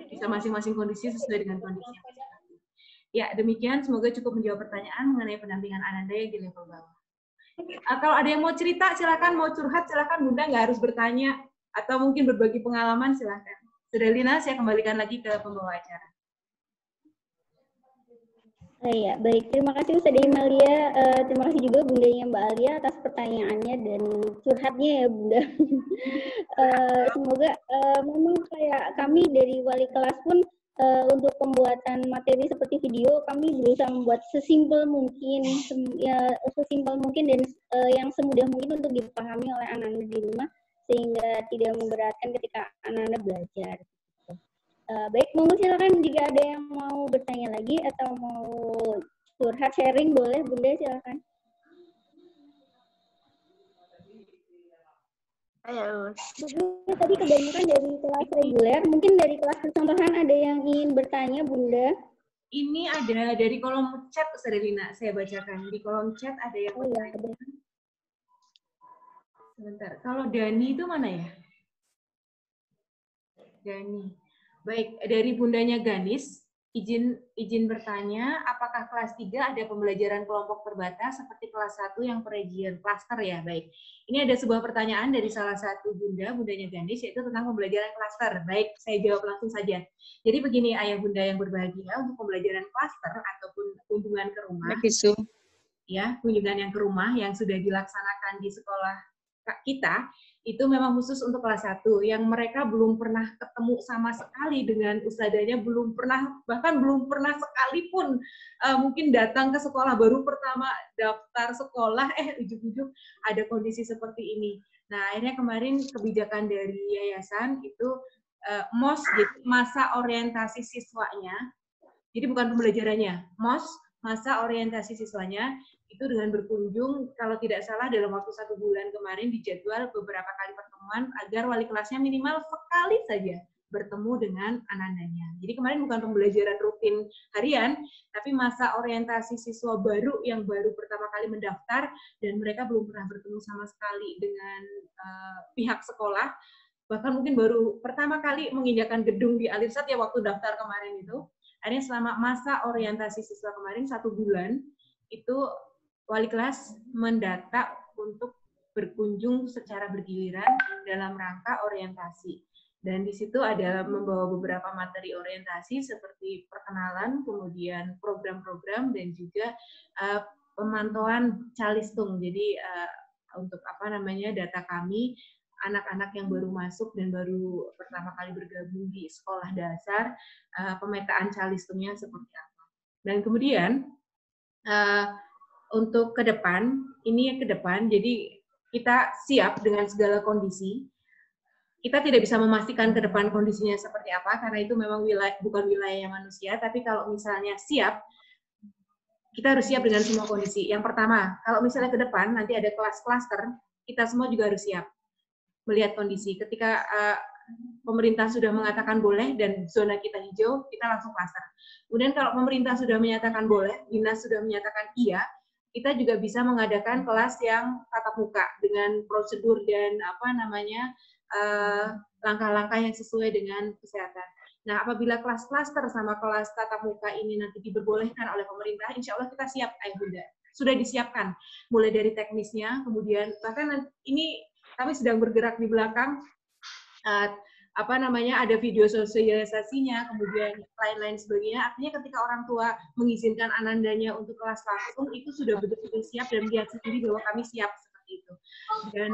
Bisa masing-masing kondisi sesuai dengan kondisinya. Ya, demikian. Semoga cukup menjawab pertanyaan mengenai pendampingan Ananda yang di level bawah. Kalau ada yang mau cerita, silakan. Mau curhat, silakan. Bunda nggak harus bertanya. Atau mungkin berbagi pengalaman, silakan. Sudah Lina, saya kembalikan lagi ke pembawa acara. Iya, baik. Terima kasih Ustazah Imalia. Terima kasih juga bundanya Mbak Alia atas pertanyaannya dan curhatnya ya Bunda. Semoga memang kayak kami dari wali kelas pun untuk pembuatan materi seperti video, kami berusaha membuat sesimpel mungkin dan yang semudah mungkin untuk dipahami oleh anak-anak di rumah, sehingga tidak memberatkan ketika anak-anak belajar. Baik, monggo silakan jika ada yang mau bertanya lagi atau mau curhat sharing, boleh Bunda, silakan. Ayo. Bunda, tadi kebanyakan dari kelas reguler, mungkin dari kelas percontohan ada yang ingin bertanya, Bunda? Ini ada dari kolom chat, Ustazah Lina, saya bacakan. Di kolom chat ada yang bertanya. Sebentar, kalau Dani itu mana ya? Dani. Baik, dari bundanya Ganis, izin bertanya, apakah kelas 3 ada pembelajaran kelompok terbatas seperti kelas 1 yang per-region cluster ya? Baik. Ini ada sebuah pertanyaan dari salah satu bundanya Ganis, yaitu tentang pembelajaran cluster. Baik, saya jawab langsung saja. Jadi begini ayah bunda yang berbahagia, untuk pembelajaran cluster ataupun kunjungan ke rumah. ya, kunjungan yang ke rumah yang sudah dilaksanakan di sekolah kita, itu memang khusus untuk kelas 1, yang mereka belum pernah ketemu sama sekali dengan ustadzanya, belum pernah, bahkan belum pernah sekalipun mungkin datang ke sekolah, baru pertama daftar sekolah, ujug-ujug ada kondisi seperti ini. Nah, akhirnya kemarin kebijakan dari yayasan itu MOS, jadi masa orientasi siswanya, jadi bukan pembelajarannya, MOS, masa orientasi siswanya, itu dengan berkunjung, kalau tidak salah dalam waktu 1 bulan kemarin dijadwal beberapa kali pertemuan agar wali kelasnya minimal sekali saja bertemu dengan anandanya. Jadi kemarin bukan pembelajaran rutin harian, tapi masa orientasi siswa baru yang baru pertama kali mendaftar dan mereka belum pernah bertemu sama sekali dengan pihak sekolah, bahkan mungkin baru pertama kali menginjakan gedung di Alirsat ya waktu daftar kemarin itu. Akhirnya selama masa orientasi siswa kemarin 1 bulan, itu wali kelas mendata untuk berkunjung secara bergiliran dalam rangka orientasi. Dan di situ ada membawa beberapa materi orientasi seperti perkenalan, kemudian program-program, dan juga pemantauan calistung. Jadi untuk data kami, anak-anak yang baru masuk dan baru pertama kali bergabung di sekolah dasar, pemetaan calistungnya seperti apa. Dan kemudian untuk ke depan, jadi kita siap dengan segala kondisi. Kita tidak bisa memastikan ke depan kondisinya seperti apa, karena itu memang bukan wilayah manusia, tapi kalau misalnya siap, kita harus siap dengan semua kondisi. Yang pertama, kalau misalnya ke depan, nanti ada kelas klaster, kita semua juga harus siap melihat kondisi. Ketika pemerintah sudah mengatakan boleh dan zona kita hijau, kita langsung klaster. Kemudian kalau pemerintah sudah menyatakan boleh, dinas sudah menyatakan iya, kita juga bisa mengadakan kelas yang tatap muka dengan prosedur dan langkah-langkah yang sesuai dengan kesehatan. Nah, apabila kelas klaster sama kelas tatap muka ini nanti diperbolehkan oleh pemerintah, insya Allah kita siap, Ayah Bunda. Sudah disiapkan, mulai dari teknisnya, kemudian bahkan ini kami sedang bergerak di belakang, ada video sosialisasinya, kemudian lain-lain sebagainya. Artinya ketika orang tua mengizinkan anandanya untuk kelas langsung, itu sudah betul-betul siap dan melihat sendiri bahwa kami siap seperti itu. Dan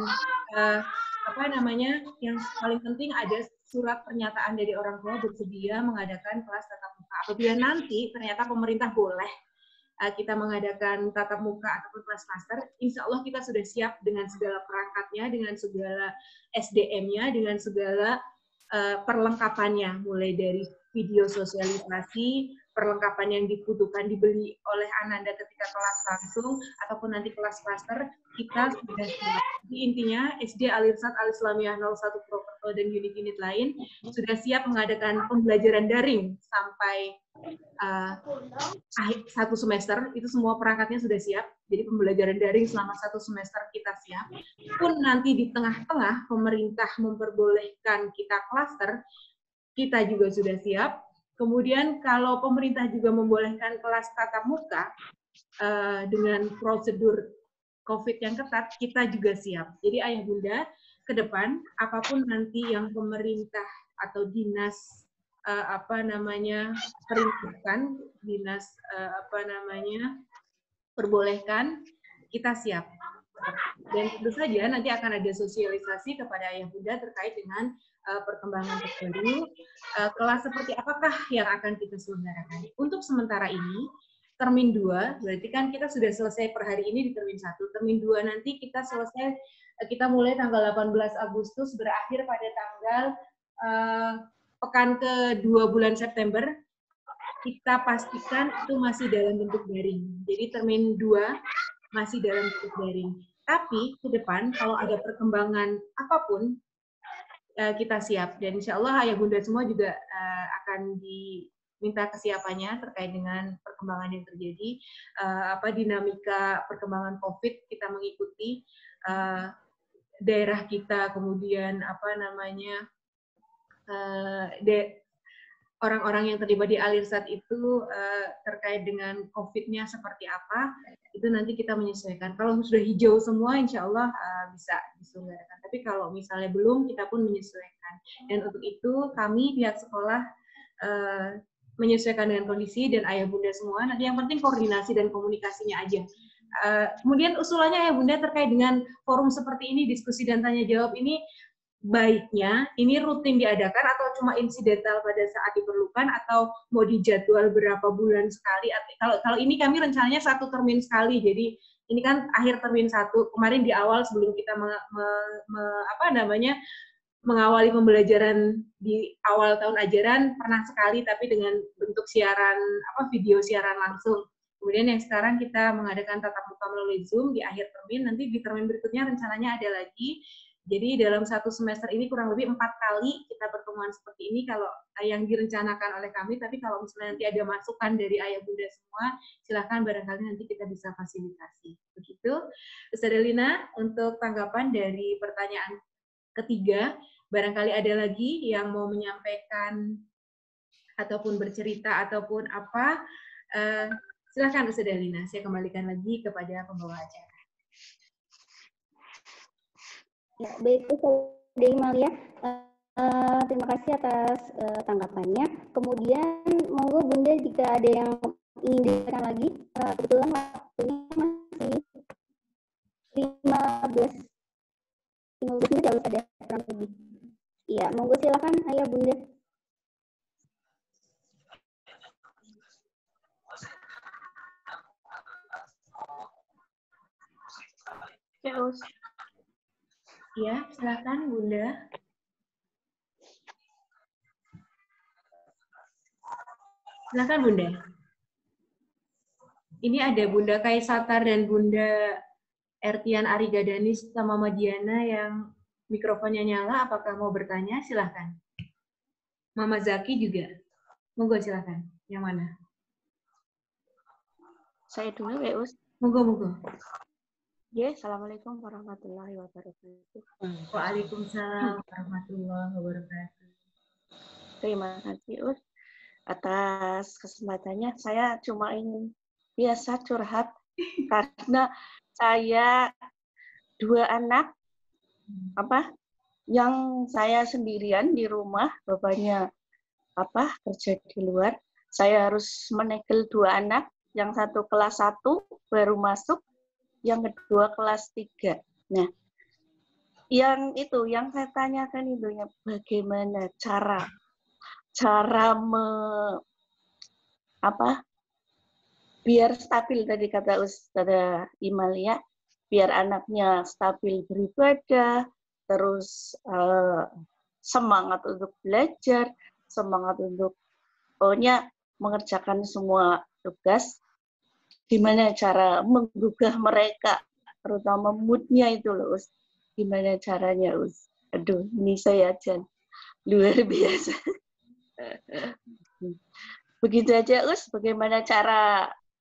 yang paling penting ada surat pernyataan dari orang tua bersedia mengadakan kelas tatap muka. Apabila nanti ternyata pemerintah boleh kita mengadakan tatap muka ataupun kelas master, insya Allah kita sudah siap dengan segala perangkatnya, dengan segala SDM-nya, dengan segala perlengkapannya, mulai dari video sosialisasi, perlengkapan yang dibutuhkan dibeli oleh Ananda ketika kelas langsung, ataupun nanti kelas master, kita sudah siap. Jadi intinya, SD Alirsat Al-Islamiyah 01 Purwokerto dan unit-unit lain sudah siap mengadakan pembelajaran daring sampai 1 semester, itu semua perangkatnya sudah siap. Jadi pembelajaran daring selama 1 semester kita siap. Pun nanti di tengah-tengah pemerintah memperbolehkan kita klaster, kita juga sudah siap. Kemudian kalau pemerintah juga membolehkan kelas tatap muka dengan prosedur COVID yang ketat, kita juga siap. Jadi Ayah Bunda, ke depan apapun nanti yang pemerintah atau dinas perintahkan, dinas perbolehkan, kita siap. Dan tentu saja nanti akan ada sosialisasi kepada Ayah Bunda terkait dengan perkembangan terbaru, kelas seperti apakah yang akan kita selenggarakan. Untuk sementara ini, termin 2, berarti kan kita sudah selesai per hari ini di termin 1. Termin 2 nanti kita selesai, kita mulai tanggal 18 Agustus, berakhir pada tanggal pekan ke-2 bulan September, kita pastikan itu masih dalam bentuk daring. Jadi termin 2 masih dalam bentuk daring. Tapi ke depan kalau ada perkembangan apapun, kita siap. Dan insya Allah Ayah Bunda semua juga akan diminta kesiapannya terkait dengan perkembangan yang terjadi. Dinamika perkembangan COVID kita mengikuti, daerah kita, kemudian orang-orang yang terlibat di Alirsat itu terkait dengan COVID-nya seperti apa, itu nanti kita menyesuaikan. Kalau sudah hijau semua, insya Allah bisa diselenggarakan. Tapi kalau misalnya belum, kita pun menyesuaikan. Dan untuk itu, kami pihak sekolah menyesuaikan dengan kondisi dan Ayah Bunda semua. Nanti yang penting koordinasi dan komunikasinya aja. Kemudian usulannya ya Bunda terkait dengan forum seperti ini, diskusi dan tanya jawab ini, baiknya ini rutin diadakan atau cuma insidental pada saat diperlukan, atau mau dijadwal berapa bulan sekali. Kalau ini kami rencananya 1 termin sekali, jadi ini kan akhir termin 1, kemarin di awal sebelum kita mengawali pembelajaran di awal tahun ajaran pernah sekali, tapi dengan bentuk siaran video siaran langsung. Kemudian yang sekarang kita mengadakan tatap muka melalui Zoom di akhir termin, nanti di termin berikutnya rencananya ada lagi. Jadi dalam 1 semester ini kurang lebih 4 kali kita pertemuan seperti ini kalau yang direncanakan oleh kami, tapi kalau misalnya nanti ada masukan dari ayah bunda semua, silakan barangkali nanti kita bisa fasilitasi. Begitu. Ustazah Delina, untuk tanggapan dari pertanyaan ketiga, barangkali ada lagi yang mau menyampaikan ataupun bercerita ataupun apa, silakan Ustazah Delina, saya kembalikan lagi kepada pembawa acara. Ya, baik, Ustazah Imalia. Terima kasih atas tanggapannya. Kemudian, monggo Bunda jika ada yang ingin ditanyakan lagi, kebetulan waktunya masih 15 menit harus ada kurang lebih. Iya, monggo silakan Ayah Bunda. Ya, Us. Ya, silakan Bunda. Silakan Bunda. Ini ada Bunda Kaisatar dan Bunda Ertian Arigadanis sama Mama Diana yang mikrofonnya nyala. Apakah mau bertanya? Silakan. Mama Zaki juga. Monggo silakan. Yang mana? Saya dulu ya, Us. Monggo. Ya, Assalamualaikum warahmatullahi wabarakatuh. Waalaikumsalam warahmatullahi wabarakatuh. Terima kasih, Us. Atas kesempatannya, saya cuma ingin biasa curhat karena saya 2 anak yang saya sendirian di rumah, bapaknya kerja di luar. Saya harus menegel 2 anak, yang satu kelas 1 baru masuk, yang kedua kelas 3. Nah, yang saya tanyakan itu ya, bagaimana cara biar stabil, tadi kata Ustazah Imalia, biar anaknya stabil beribadah, terus semangat untuk belajar, semangat untuk pokoknya mengerjakan semua tugas. Gimana cara menggugah mereka, terutama moodnya itu loh, Us. Gimana caranya, Us? Aduh, ini saya aja luar biasa. Begitu aja, Us.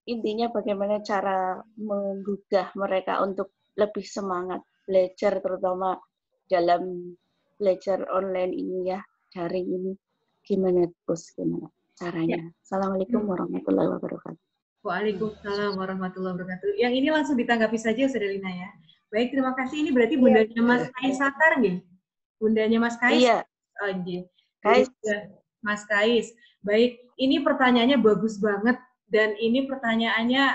Intinya bagaimana cara menggugah mereka untuk lebih semangat belajar, terutama dalam belajar online ini ya, daring ini. Gimana, Us? Gimana caranya? Ya. Assalamualaikum warahmatullahi wabarakatuh. Waalaikumsalam warahmatullahi wabarakatuh. Yang ini langsung ditanggapi saja, Ustazah Delina ya. Baik, terima kasih. Ini berarti bundanya Mas Kaisatar nggih? Bundanya Mas Kais? Iya. Oh, nggih. Kais. Mas Kais. Baik, ini pertanyaannya bagus banget dan ini pertanyaannya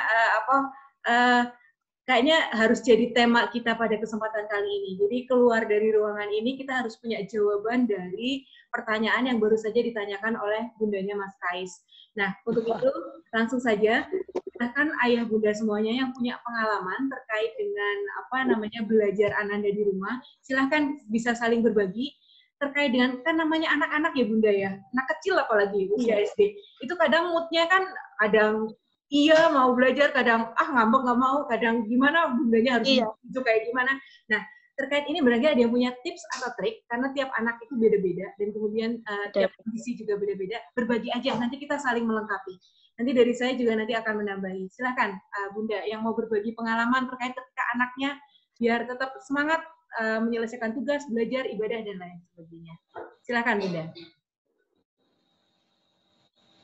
kayaknya harus jadi tema kita pada kesempatan kali ini. Jadi keluar dari ruangan ini kita harus punya jawaban dari pertanyaan yang baru saja ditanyakan oleh bundanya Mas Kais. Nah, untuk itu langsung saja silahkan ayah bunda semuanya yang punya pengalaman terkait dengan belajar ananda di rumah, silahkan bisa saling berbagi terkait dengan, kan namanya anak-anak ya bunda ya, anak kecil apalagi usia SD, itu kadang moodnya kan kadang iya mau belajar, kadang ngambek nggak mau, kadang gimana bundanya harus itu kayak gimana. Nah, terkait ini berarti ada yang punya tips atau trik, karena tiap anak itu beda-beda, dan kemudian tiap kondisi juga beda-beda, berbagi aja, nanti kita saling melengkapi. Nanti dari saya juga nanti akan menambahi. Silakan Bunda yang mau berbagi pengalaman terkait ketika anaknya, biar tetap semangat menyelesaikan tugas, belajar, ibadah, dan lain sebagainya. Silakan Bunda.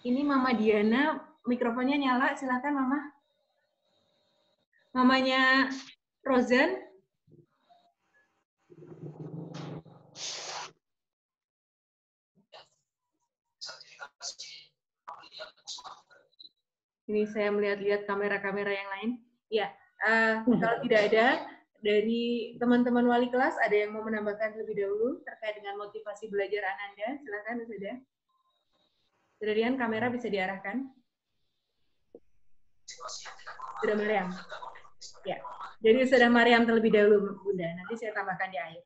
Ini Mama Diana, mikrofonnya nyala, silakan Mama. Mamanya Rozan. Ini saya melihat-lihat kamera-kamera yang lain. Ya, Kalau tidak ada, dari teman-teman wali kelas, ada yang mau menambahkan lebih dahulu terkait dengan motivasi belajar Ananda? Silakan, sudah. Kemudian kamera bisa diarahkan. Sudah Mariam. Ya. Jadi sudah Mariam terlebih dahulu, Bunda. Nanti saya tambahkan di akhir.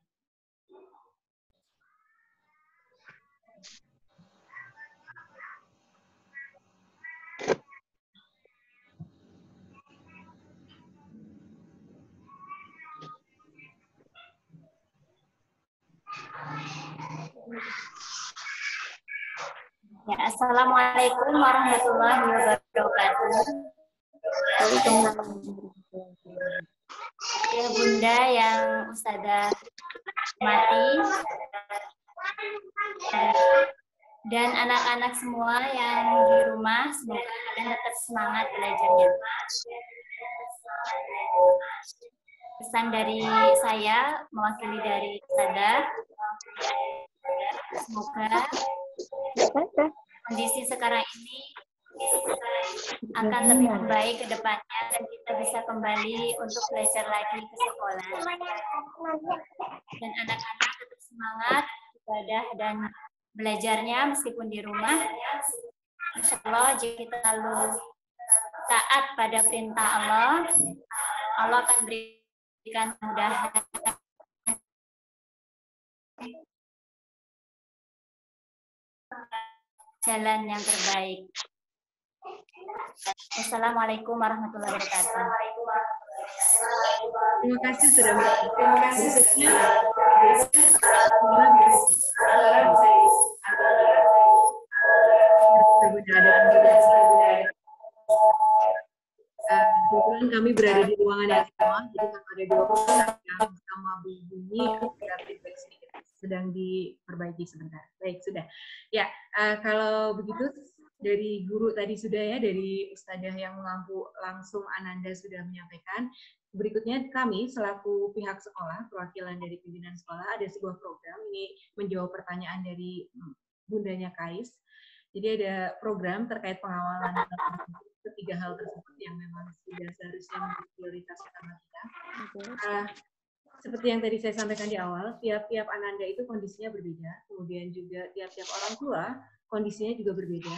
Ya, Assalamualaikum warahmatullahi wabarakatuh. Ya Bunda yang Ustazah mati dan anak-anak semua yang di rumah, semoga kalian tetap semangat belajarnya. Pesan dari saya mewakili dari Ustazah, semoga kondisi sekarang ini akan lebih membaik ke depannya dan kita bisa kembali untuk belajar lagi ke sekolah. Dan anak-anak tetap semangat ibadah dan belajarnya meskipun di rumah. Insya Allah jika kita selalu taat pada perintah Allah, Allah akan berikan kemudahan. Jalan yang terbaik. Assalamualaikum warahmatullahi wabarakatuh. Terima kasih sudah terima kasih kebetulan kami berada di ruangan yang sama, jadi ada dua orang yang sama bunyi sedang diperbaiki sebentar. Baik, sudah. Ya, kalau begitu dari guru tadi sudah ya, dari Ustadzah yang langsung Ananda sudah menyampaikan. Berikutnya kami selaku pihak sekolah, perwakilan dari pimpinan sekolah, ada sebuah program, ini menjawab pertanyaan dari Bundanya Kais. Jadi ada program terkait pengawalan ketiga hal tersebut yang memang sudah seharusnya menjadi prioritas utama kita. Seperti yang tadi saya sampaikan di awal, tiap-tiap Ananda itu kondisinya berbeda, kemudian juga tiap-tiap orang tua kondisinya juga berbeda,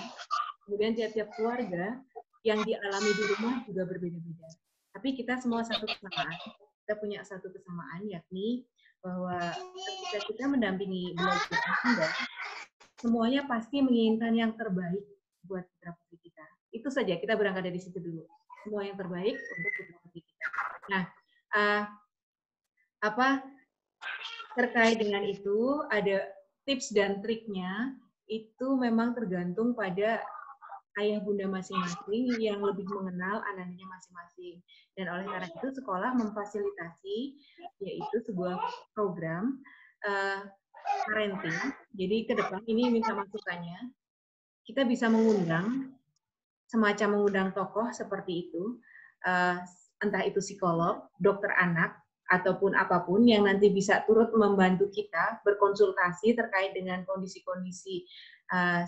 kemudian tiap-tiap keluarga yang dialami di rumah juga berbeda-beda. Tapi kita semua satu kesamaan, kita punya satu kesamaan, yakni bahwa ketika kita mendampingi belajar Anda, semuanya pasti menginginkan yang terbaik buat putra-putri kita. Itu saja, kita berangkat dari situ dulu. Semua yang terbaik untuk putra-putri kita. Nah, terkait dengan itu ada tips dan triknya, itu memang tergantung pada ayah bunda masing-masing yang lebih mengenal anaknya masing-masing. Dan oleh karena itu sekolah memfasilitasi yaitu sebuah program parenting. Jadi ke depan ini minta masukannya, kita bisa mengundang semacam mengundang tokoh seperti itu, entah itu psikolog, dokter anak, ataupun apapun yang nanti bisa turut membantu kita berkonsultasi terkait dengan kondisi-kondisi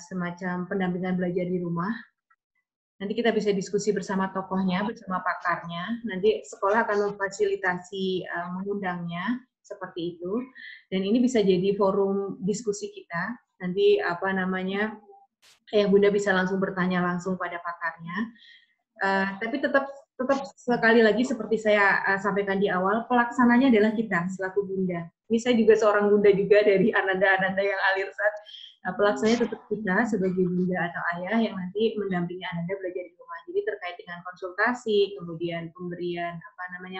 semacam pendampingan belajar di rumah. Nanti kita bisa diskusi bersama tokohnya, bersama pakarnya. Nanti sekolah akan memfasilitasi mengundangnya seperti itu. Dan ini bisa jadi forum diskusi kita. Nanti ayah bunda bisa langsung bertanya langsung pada pakarnya. Tapi tetap sekali lagi seperti saya sampaikan di awal, pelaksananya adalah kita selaku bunda. Ini saya juga seorang bunda juga dari Ananda yang alirsat. Pelaksananya tetap kita sebagai bunda atau ayah yang nanti mendampingi Ananda belajar di rumah. Jadi terkait dengan konsultasi, kemudian pemberian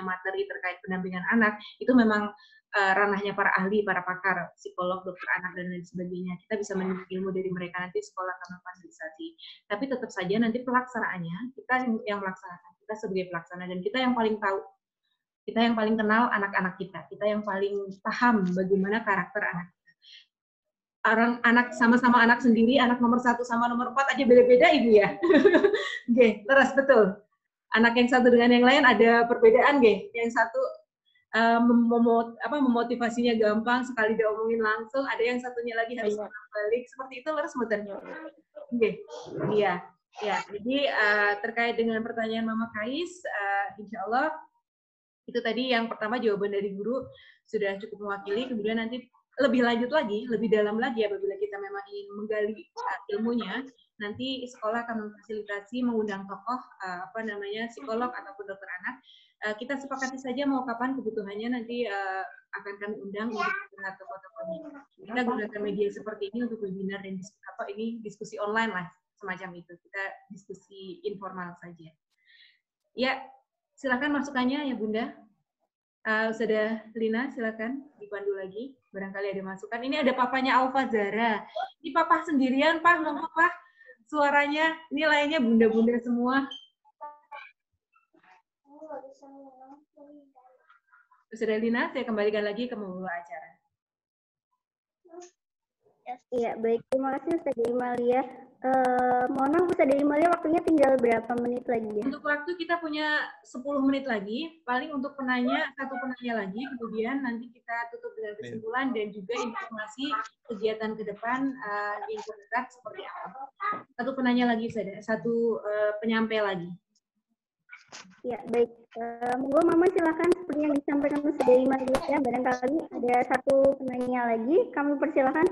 materi terkait pendampingan anak, itu memang ranahnya para ahli, para pakar, psikolog, dokter anak, dan lain sebagainya. Kita bisa menuntut ilmu dari mereka, nanti sekolah akan memfasilitasi. Tapi tetap saja nanti pelaksanaannya, kita yang melaksanakan, kita sebagai pelaksana, dan kita yang paling tahu, kita yang paling kenal anak-anak kita yang paling paham bagaimana karakter anak kita. Anak sama-sama anak sendiri, anak nomor 1 sama nomor 4 aja beda-beda Ibu ya. Oke, leras betul. Anak yang satu dengan yang lain ada perbedaan, yang satu memotivasinya gampang, sekali diomongin langsung, ada yang satunya lagi harus balik, seperti itu harus muternya. Oke, iya. Ya, jadi terkait dengan pertanyaan Mama Kais, insya Allah Itu tadi yang pertama jawaban dari guru sudah cukup mewakili, kemudian nanti lebih lanjut lagi, lebih dalam lagi apabila kita memang ingin menggali ilmunya, nanti sekolah akan memfasilitasi mengundang tokoh psikolog ataupun dokter anak. Kita sepakati saja mau kapan kebutuhannya, nanti akan kami undang untuk tokoh-tokohnya. Kita gunakan media seperti ini untuk webinar dan diskusi online lah, semacam itu. Kita diskusi informal saja. Ya, silakan masukannya ya Bunda. Sudah Lina, silakan dipandu lagi. Barangkali ada masukan. Ini ada papanya Alfa Zara. Ini papa sendirian, Pak. Ngomong, Pak. Suaranya, ini lainnya bunda-bunda semua. Sudah Lina, saya kembalikan lagi ke pembawa acara. Iya, baik. Terima kasih Ustazah Imalia. Mohon maaf Ustazah Imalia, waktunya tinggal berapa menit lagi ya? Untuk waktu kita punya 10 menit lagi. Paling untuk satu penanya lagi. Kemudian nanti kita tutup dengan kesimpulan dan juga informasi kegiatan ke depan yang terdekat seperti apa. Satu penanya lagi, satu penyampai lagi. Ya, baik. Monggo Mama silakan seperti yang disampaikan Ustazah Imalia. Barangkali ada satu penanya lagi. Kami persilakan.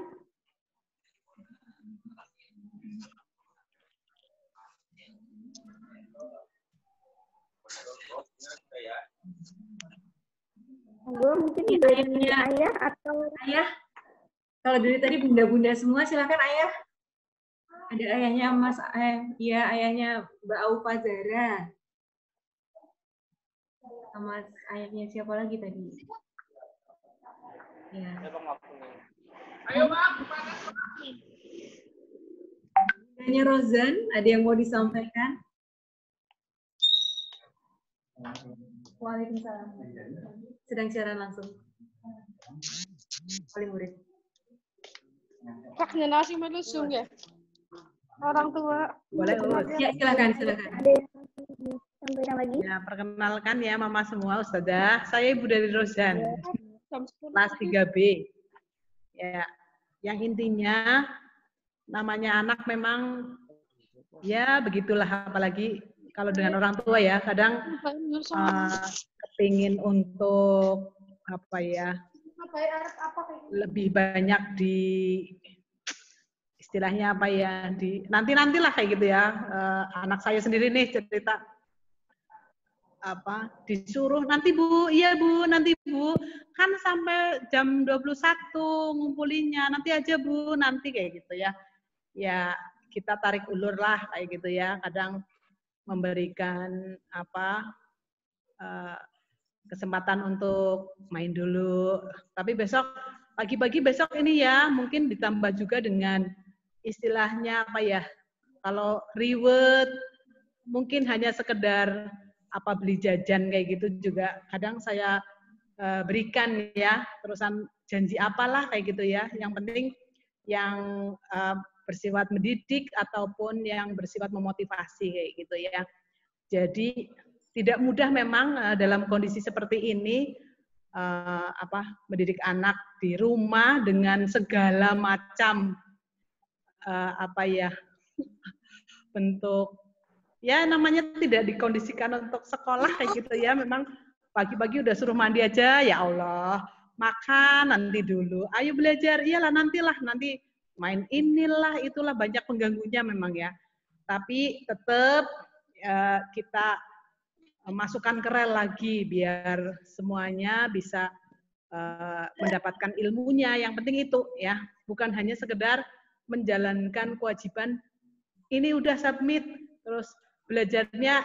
Mungkin dari ayah atau ayah. Kalau dari tadi bunda-bunda semua, silakan ayah. Ada ayahnya Mas, ayahnya Mbak Aufa Zara. Sama ayahnya siapa lagi tadi? Ya. Ayo Mbak, Bundanya Rozan, ada yang mau disampaikan? Waalaikumsalam. Sedang siaran langsung. Paling murid. Paknya nasi melusung ya. Orang tua. Boleh, ya silakan. Ya, perkenalkan ya Mama semua, Ustazah. Saya Ibu dari Rozan, kelas 3B. Ya, yang intinya namanya anak memang ya begitulah, apalagi kalau dengan orang tua ya, kadang kepingin untuk lebih banyak di istilahnya di nanti-nantilah kayak gitu ya. Anak saya sendiri nih cerita disuruh nanti Bu, iya Bu, nanti Bu, kan sampai jam 21 ngumpulinnya, nanti aja Bu, nanti kayak gitu ya. Ya kita tarik ulur lah kayak gitu ya, kadang memberikan kesempatan untuk main dulu, tapi pagi-pagi besok ini ya mungkin ditambah juga dengan istilahnya kalau reward mungkin hanya sekedar beli jajan kayak gitu juga kadang saya berikan ya, terusan janji apalah kayak gitu ya, yang penting yang bersifat mendidik ataupun yang bersifat memotivasi kayak gitu ya. Jadi tidak mudah memang dalam kondisi seperti ini mendidik anak di rumah dengan segala macam bentuk ya namanya tidak dikondisikan untuk sekolah kayak gitu ya. Memang pagi-pagi udah suruh mandi aja, ya Allah, makan nanti dulu, ayo belajar, iyalah nantilah, nanti main inilah itulah, banyak pengganggunya memang ya. Tapi tetap kita masukkan ke rel lagi biar semuanya bisa mendapatkan ilmunya. Yang penting itu ya, bukan hanya sekedar menjalankan kewajiban ini udah submit terus belajarnya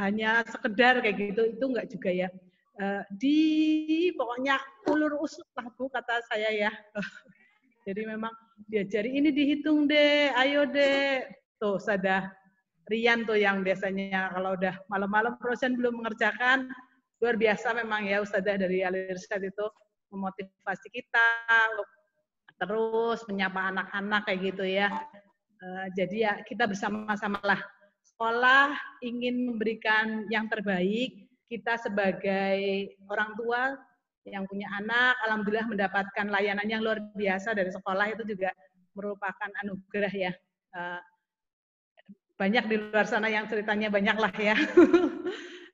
hanya sekedar kayak gitu, itu enggak juga ya. Pokoknya ulur usut lah Bu, kata saya ya. Jadi memang diajari ini dihitung deh, ayo deh. Tuh Ustazah Rian tuh yang biasanya kalau udah malam-malam Rozan belum mengerjakan, luar biasa memang ya Ustazah dari Al-Irsyad itu memotivasi kita terus menyapa anak-anak kayak gitu ya. Jadi ya kita bersama-sama lah. Sekolah ingin memberikan yang terbaik, kita sebagai orang tua yang punya anak, alhamdulillah mendapatkan layanan yang luar biasa dari sekolah, itu juga merupakan anugerah ya. Banyak di luar sana yang ceritanya banyak lah ya.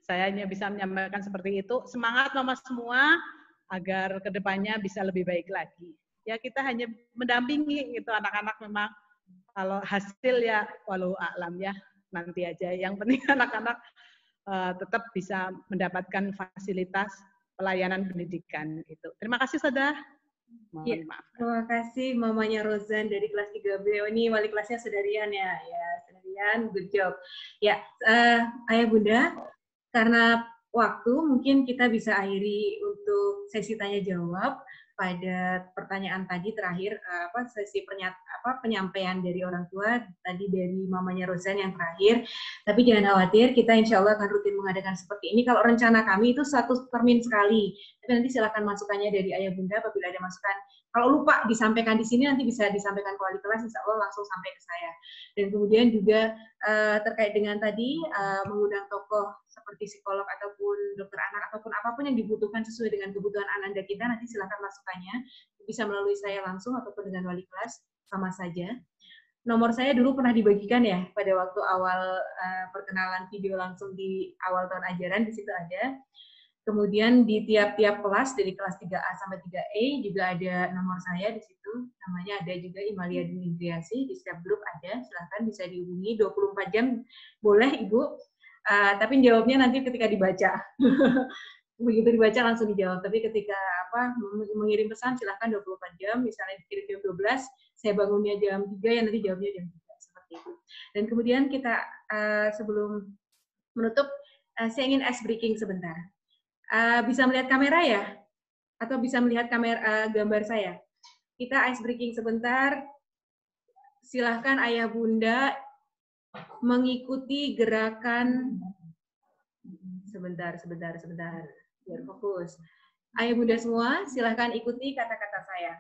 Saya hanya bisa menyampaikan seperti itu. Semangat Mama semua agar kedepannya bisa lebih baik lagi. Ya kita hanya mendampingi gitu anak-anak, memang kalau hasil ya walau a'lam ya nanti aja. Yang penting anak-anak tetap bisa mendapatkan fasilitas pelayanan pendidikan itu. Terima kasih Saudara. Mohon maaf. Terima kasih mamanya Rozan dari kelas 3B. Ini wali kelasnya Saudarian ya. Ya, Saudarian, good job. Ya, Ayah Bunda, karena waktu mungkin kita bisa akhiri untuk sesi tanya jawab pada pertanyaan tadi terakhir, sesi penyampaian dari orang tua tadi dari mamanya Rozan yang terakhir. Tapi jangan khawatir, kita insya Allah akan rutin mengadakan seperti ini. Kalau rencana kami itu 1 termin sekali. Tapi nanti silakan masukannya dari Ayah Bunda apabila ada masukan. Kalau lupa disampaikan di sini, nanti bisa disampaikan ke wali kelas, insya Allah langsung sampai ke saya. Dan kemudian juga terkait dengan tadi mengundang tokoh seperti psikolog ataupun dokter anak ataupun apapun yang dibutuhkan sesuai dengan kebutuhan ananda kita, nanti silakan masukannya. Bisa melalui saya langsung ataupun dengan wali kelas, sama saja. Nomor saya dulu pernah dibagikan ya pada waktu awal perkenalan video langsung di awal tahun ajaran, di situ ada. Kemudian di tiap-tiap kelas dari kelas 3A sampai 3E juga ada nomor saya di situ. Namanya ada juga Imalia Dimitriasi, di setiap grup ada. Silahkan bisa dihubungi 24 jam. Boleh Ibu, tapi jawabnya nanti ketika dibaca. Begitu dibaca langsung dijawab. Tapi ketika mengirim pesan silahkan 24 jam. Misalnya dikirim jam 12, saya bangunnya jam 3, ya nanti jawabnya jam 3. Seperti itu. Dan kemudian kita sebelum menutup, saya ingin ice breaking sebentar. Bisa melihat kamera ya? Atau bisa melihat kamera gambar saya? Kita ice breaking sebentar. Silahkan Ayah Bunda mengikuti gerakan. Sebentar. Biar fokus. Ayah Bunda semua, silahkan ikuti kata-kata saya.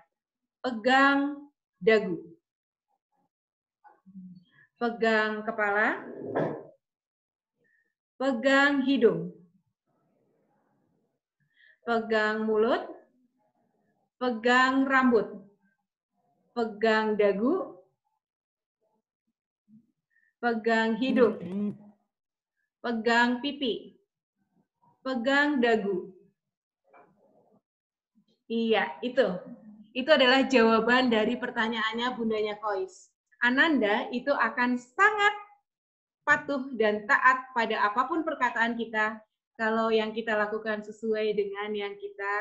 Pegang dagu. Pegang kepala. Pegang hidung. Pegang mulut, pegang rambut, pegang dagu, pegang hidung, pegang pipi, pegang dagu. Iya, itu. Itu adalah jawaban dari pertanyaannya Bundanya Kois. Ananda itu akan sangat patuh dan taat pada apapun perkataan kita, kalau yang kita lakukan sesuai dengan yang kita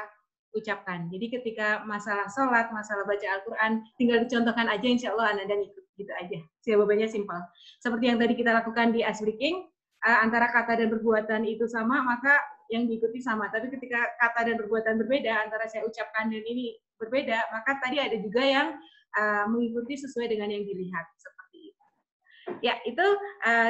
ucapkan. Jadi ketika masalah sholat, masalah baca Al-Quran, tinggal dicontohkan aja, insya Allah Anda ikut, gitu aja. Jawabannya simpel. Seperti yang tadi kita lakukan di ice breaking, antara kata dan perbuatan itu sama, maka yang diikuti sama. Tapi ketika kata dan perbuatan berbeda, antara saya ucapkan dan ini berbeda, maka tadi ada juga yang mengikuti sesuai dengan yang dilihat. Ya, itu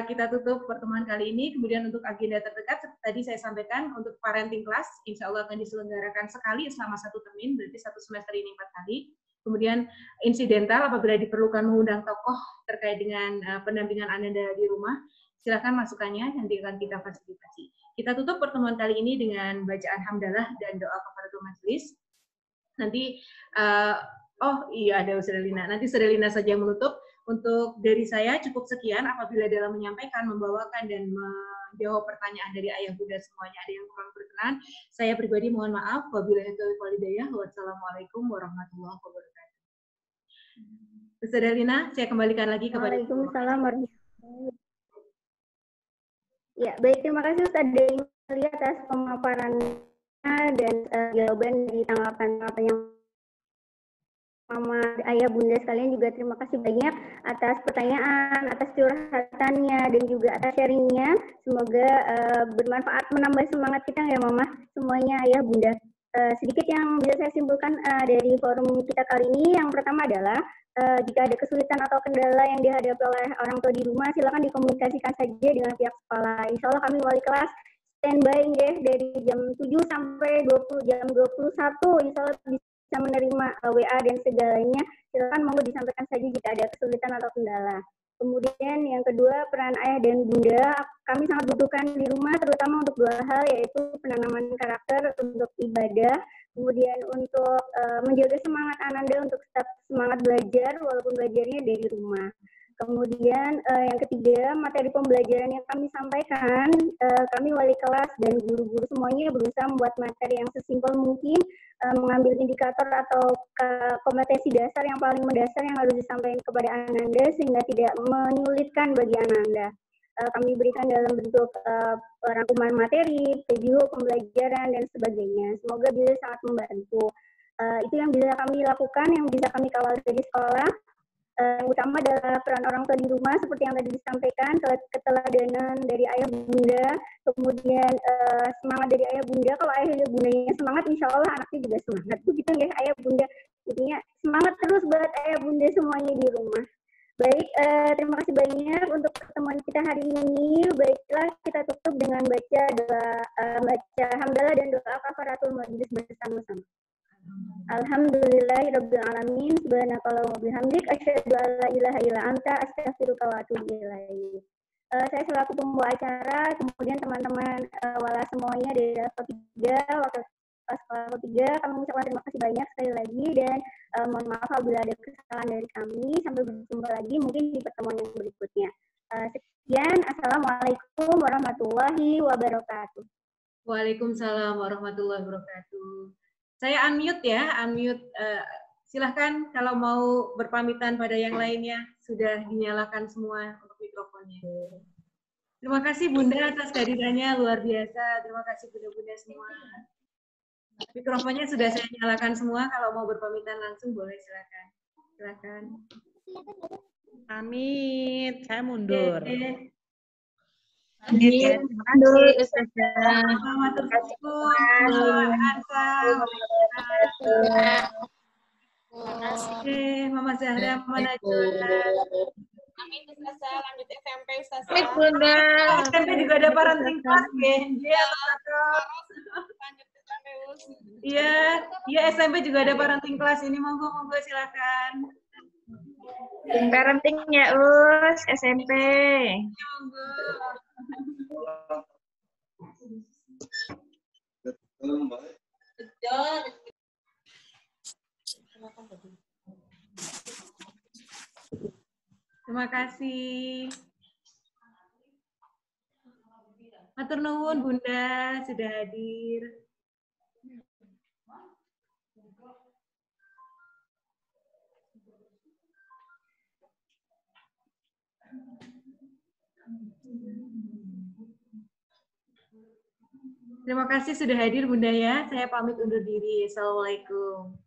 kita tutup pertemuan kali ini. Kemudian untuk agenda terdekat, tadi saya sampaikan untuk parenting class, insya Allah akan diselenggarakan sekali selama 1 termin, berarti 1 semester ini 4 kali. Kemudian insidental, apabila diperlukan mengundang tokoh terkait dengan pendampingan Ananda di rumah, silakan masukannya, nanti akan kita fasilitasi. Kita tutup pertemuan kali ini dengan bacaan hamdalah dan doa kafaratul majelis. Nanti, oh iya ada Saudara Lina, nanti Saudara Lina saja yang menutup. Untuk dari saya cukup sekian, apabila dalam menyampaikan, membawakan, dan menjawab pertanyaan dari Ayah Bunda semuanya ada yang kurang berkenan, saya pribadi mohon maaf. Wabillahi taufiq wal hidayah. Wassalamualaikum warahmatullahi wabarakatuh. Saudara Lina, saya kembalikan lagi kepada Waalaikumsalam warahmatullahi wabarakatuh. Ya, baik, terima kasih Ustaz Dewi atas pemaparannya dan jawaban dari tanggapan-tanggapan yang Mama, Ayah, Bunda sekalian juga terima kasih banyak atas pertanyaan, atas curhatannya, dan juga atas sharingnya. Semoga bermanfaat, menambah semangat kita ya Mama, semuanya Ayah, Bunda. Sedikit yang bisa saya simpulkan dari forum kita kali ini, yang pertama adalah jika ada kesulitan atau kendala yang dihadapi oleh orang tua di rumah, silakan dikomunikasikan saja dengan pihak sekolah. Insya Allah kami wali kelas standby ya dari jam 7 sampai jam 21, insya Allah bisa menerima WA dan segalanya. Silakan monggo disampaikan saja jika ada kesulitan atau kendala. Kemudian yang kedua, peran ayah dan bunda kami sangat butuhkan di rumah, terutama untuk 2 hal, yaitu penanaman karakter untuk ibadah, kemudian untuk menjaga semangat Ananda untuk tetap semangat belajar walaupun belajarnya dari rumah. Kemudian yang ketiga, materi pembelajaran yang kami sampaikan, kami wali kelas dan guru-guru semuanya berusaha membuat materi yang sesimpel mungkin, mengambil indikator atau kompetensi dasar yang paling mendasar yang harus disampaikan kepada Ananda sehingga tidak menyulitkan bagi Ananda. Kami berikan dalam bentuk rangkuman materi, video pembelajaran, dan sebagainya. Semoga bisa sangat membantu. Itu yang bisa kami lakukan, yang bisa kami kawal dari sekolah. Yang utama adalah peran orang tua di rumah, seperti yang tadi disampaikan, keteladanan dari ayah bunda, kemudian semangat dari ayah bunda. Kalau ayah bundanya semangat, insya Allah anaknya juga semangat. Begitu ya ayah bunda. Intinya semangat terus buat ayah bunda semuanya di rumah. Baik, terima kasih banyak untuk pertemuan kita hari ini. Baiklah, kita tutup dengan baca hamdalah dan doa kafaratul majlis bersama-sama. Alhamdulillahirabbil alamin, subhanakallahumma wa bihamdik, asyhadu an la ilaha illa anta, astaghfiruka wa atubu ilaik. Saya selaku pembawa acara, kemudian teman-teman wala semuanya dari kelas 3, wakil kelas 3, kami mengucapkan terima kasih banyak sekali lagi dan mohon maaf apabila ada kesalahan dari kami. Sampai berjumpa lagi mungkin di pertemuan yang berikutnya. Sekian, assalamualaikum warahmatullahi wabarakatuh. Waalaikumsalam warahmatullahi wabarakatuh. Saya unmute ya, silahkan kalau mau berpamitan pada yang lainnya, sudah dinyalakan semua untuk mikrofonnya. Terima kasih Bunda atas kehadirannya, luar biasa. Terima kasih Bunda-Bunda semua. Mikrofonnya sudah saya nyalakan semua, kalau mau berpamitan langsung boleh silakan. Silakan. Pamit, saya mundur. Terima kasih Ustazah. Selamat terima kasih. Mama Zahra, Mama Najwa. Amin Ustazah, lanjut SMP Ustazah. Amin Bunda. SMP juga ada parenting class, ya. Lanjut SMP Us. Iya SMP juga ada parenting class ini, monggo silakan. Parenting ya Us, SMP. Monggo. Terima kasih. Matur nuwun Bunda sudah hadir. Terima kasih sudah hadir Bunda ya. Saya pamit undur diri. Assalamualaikum.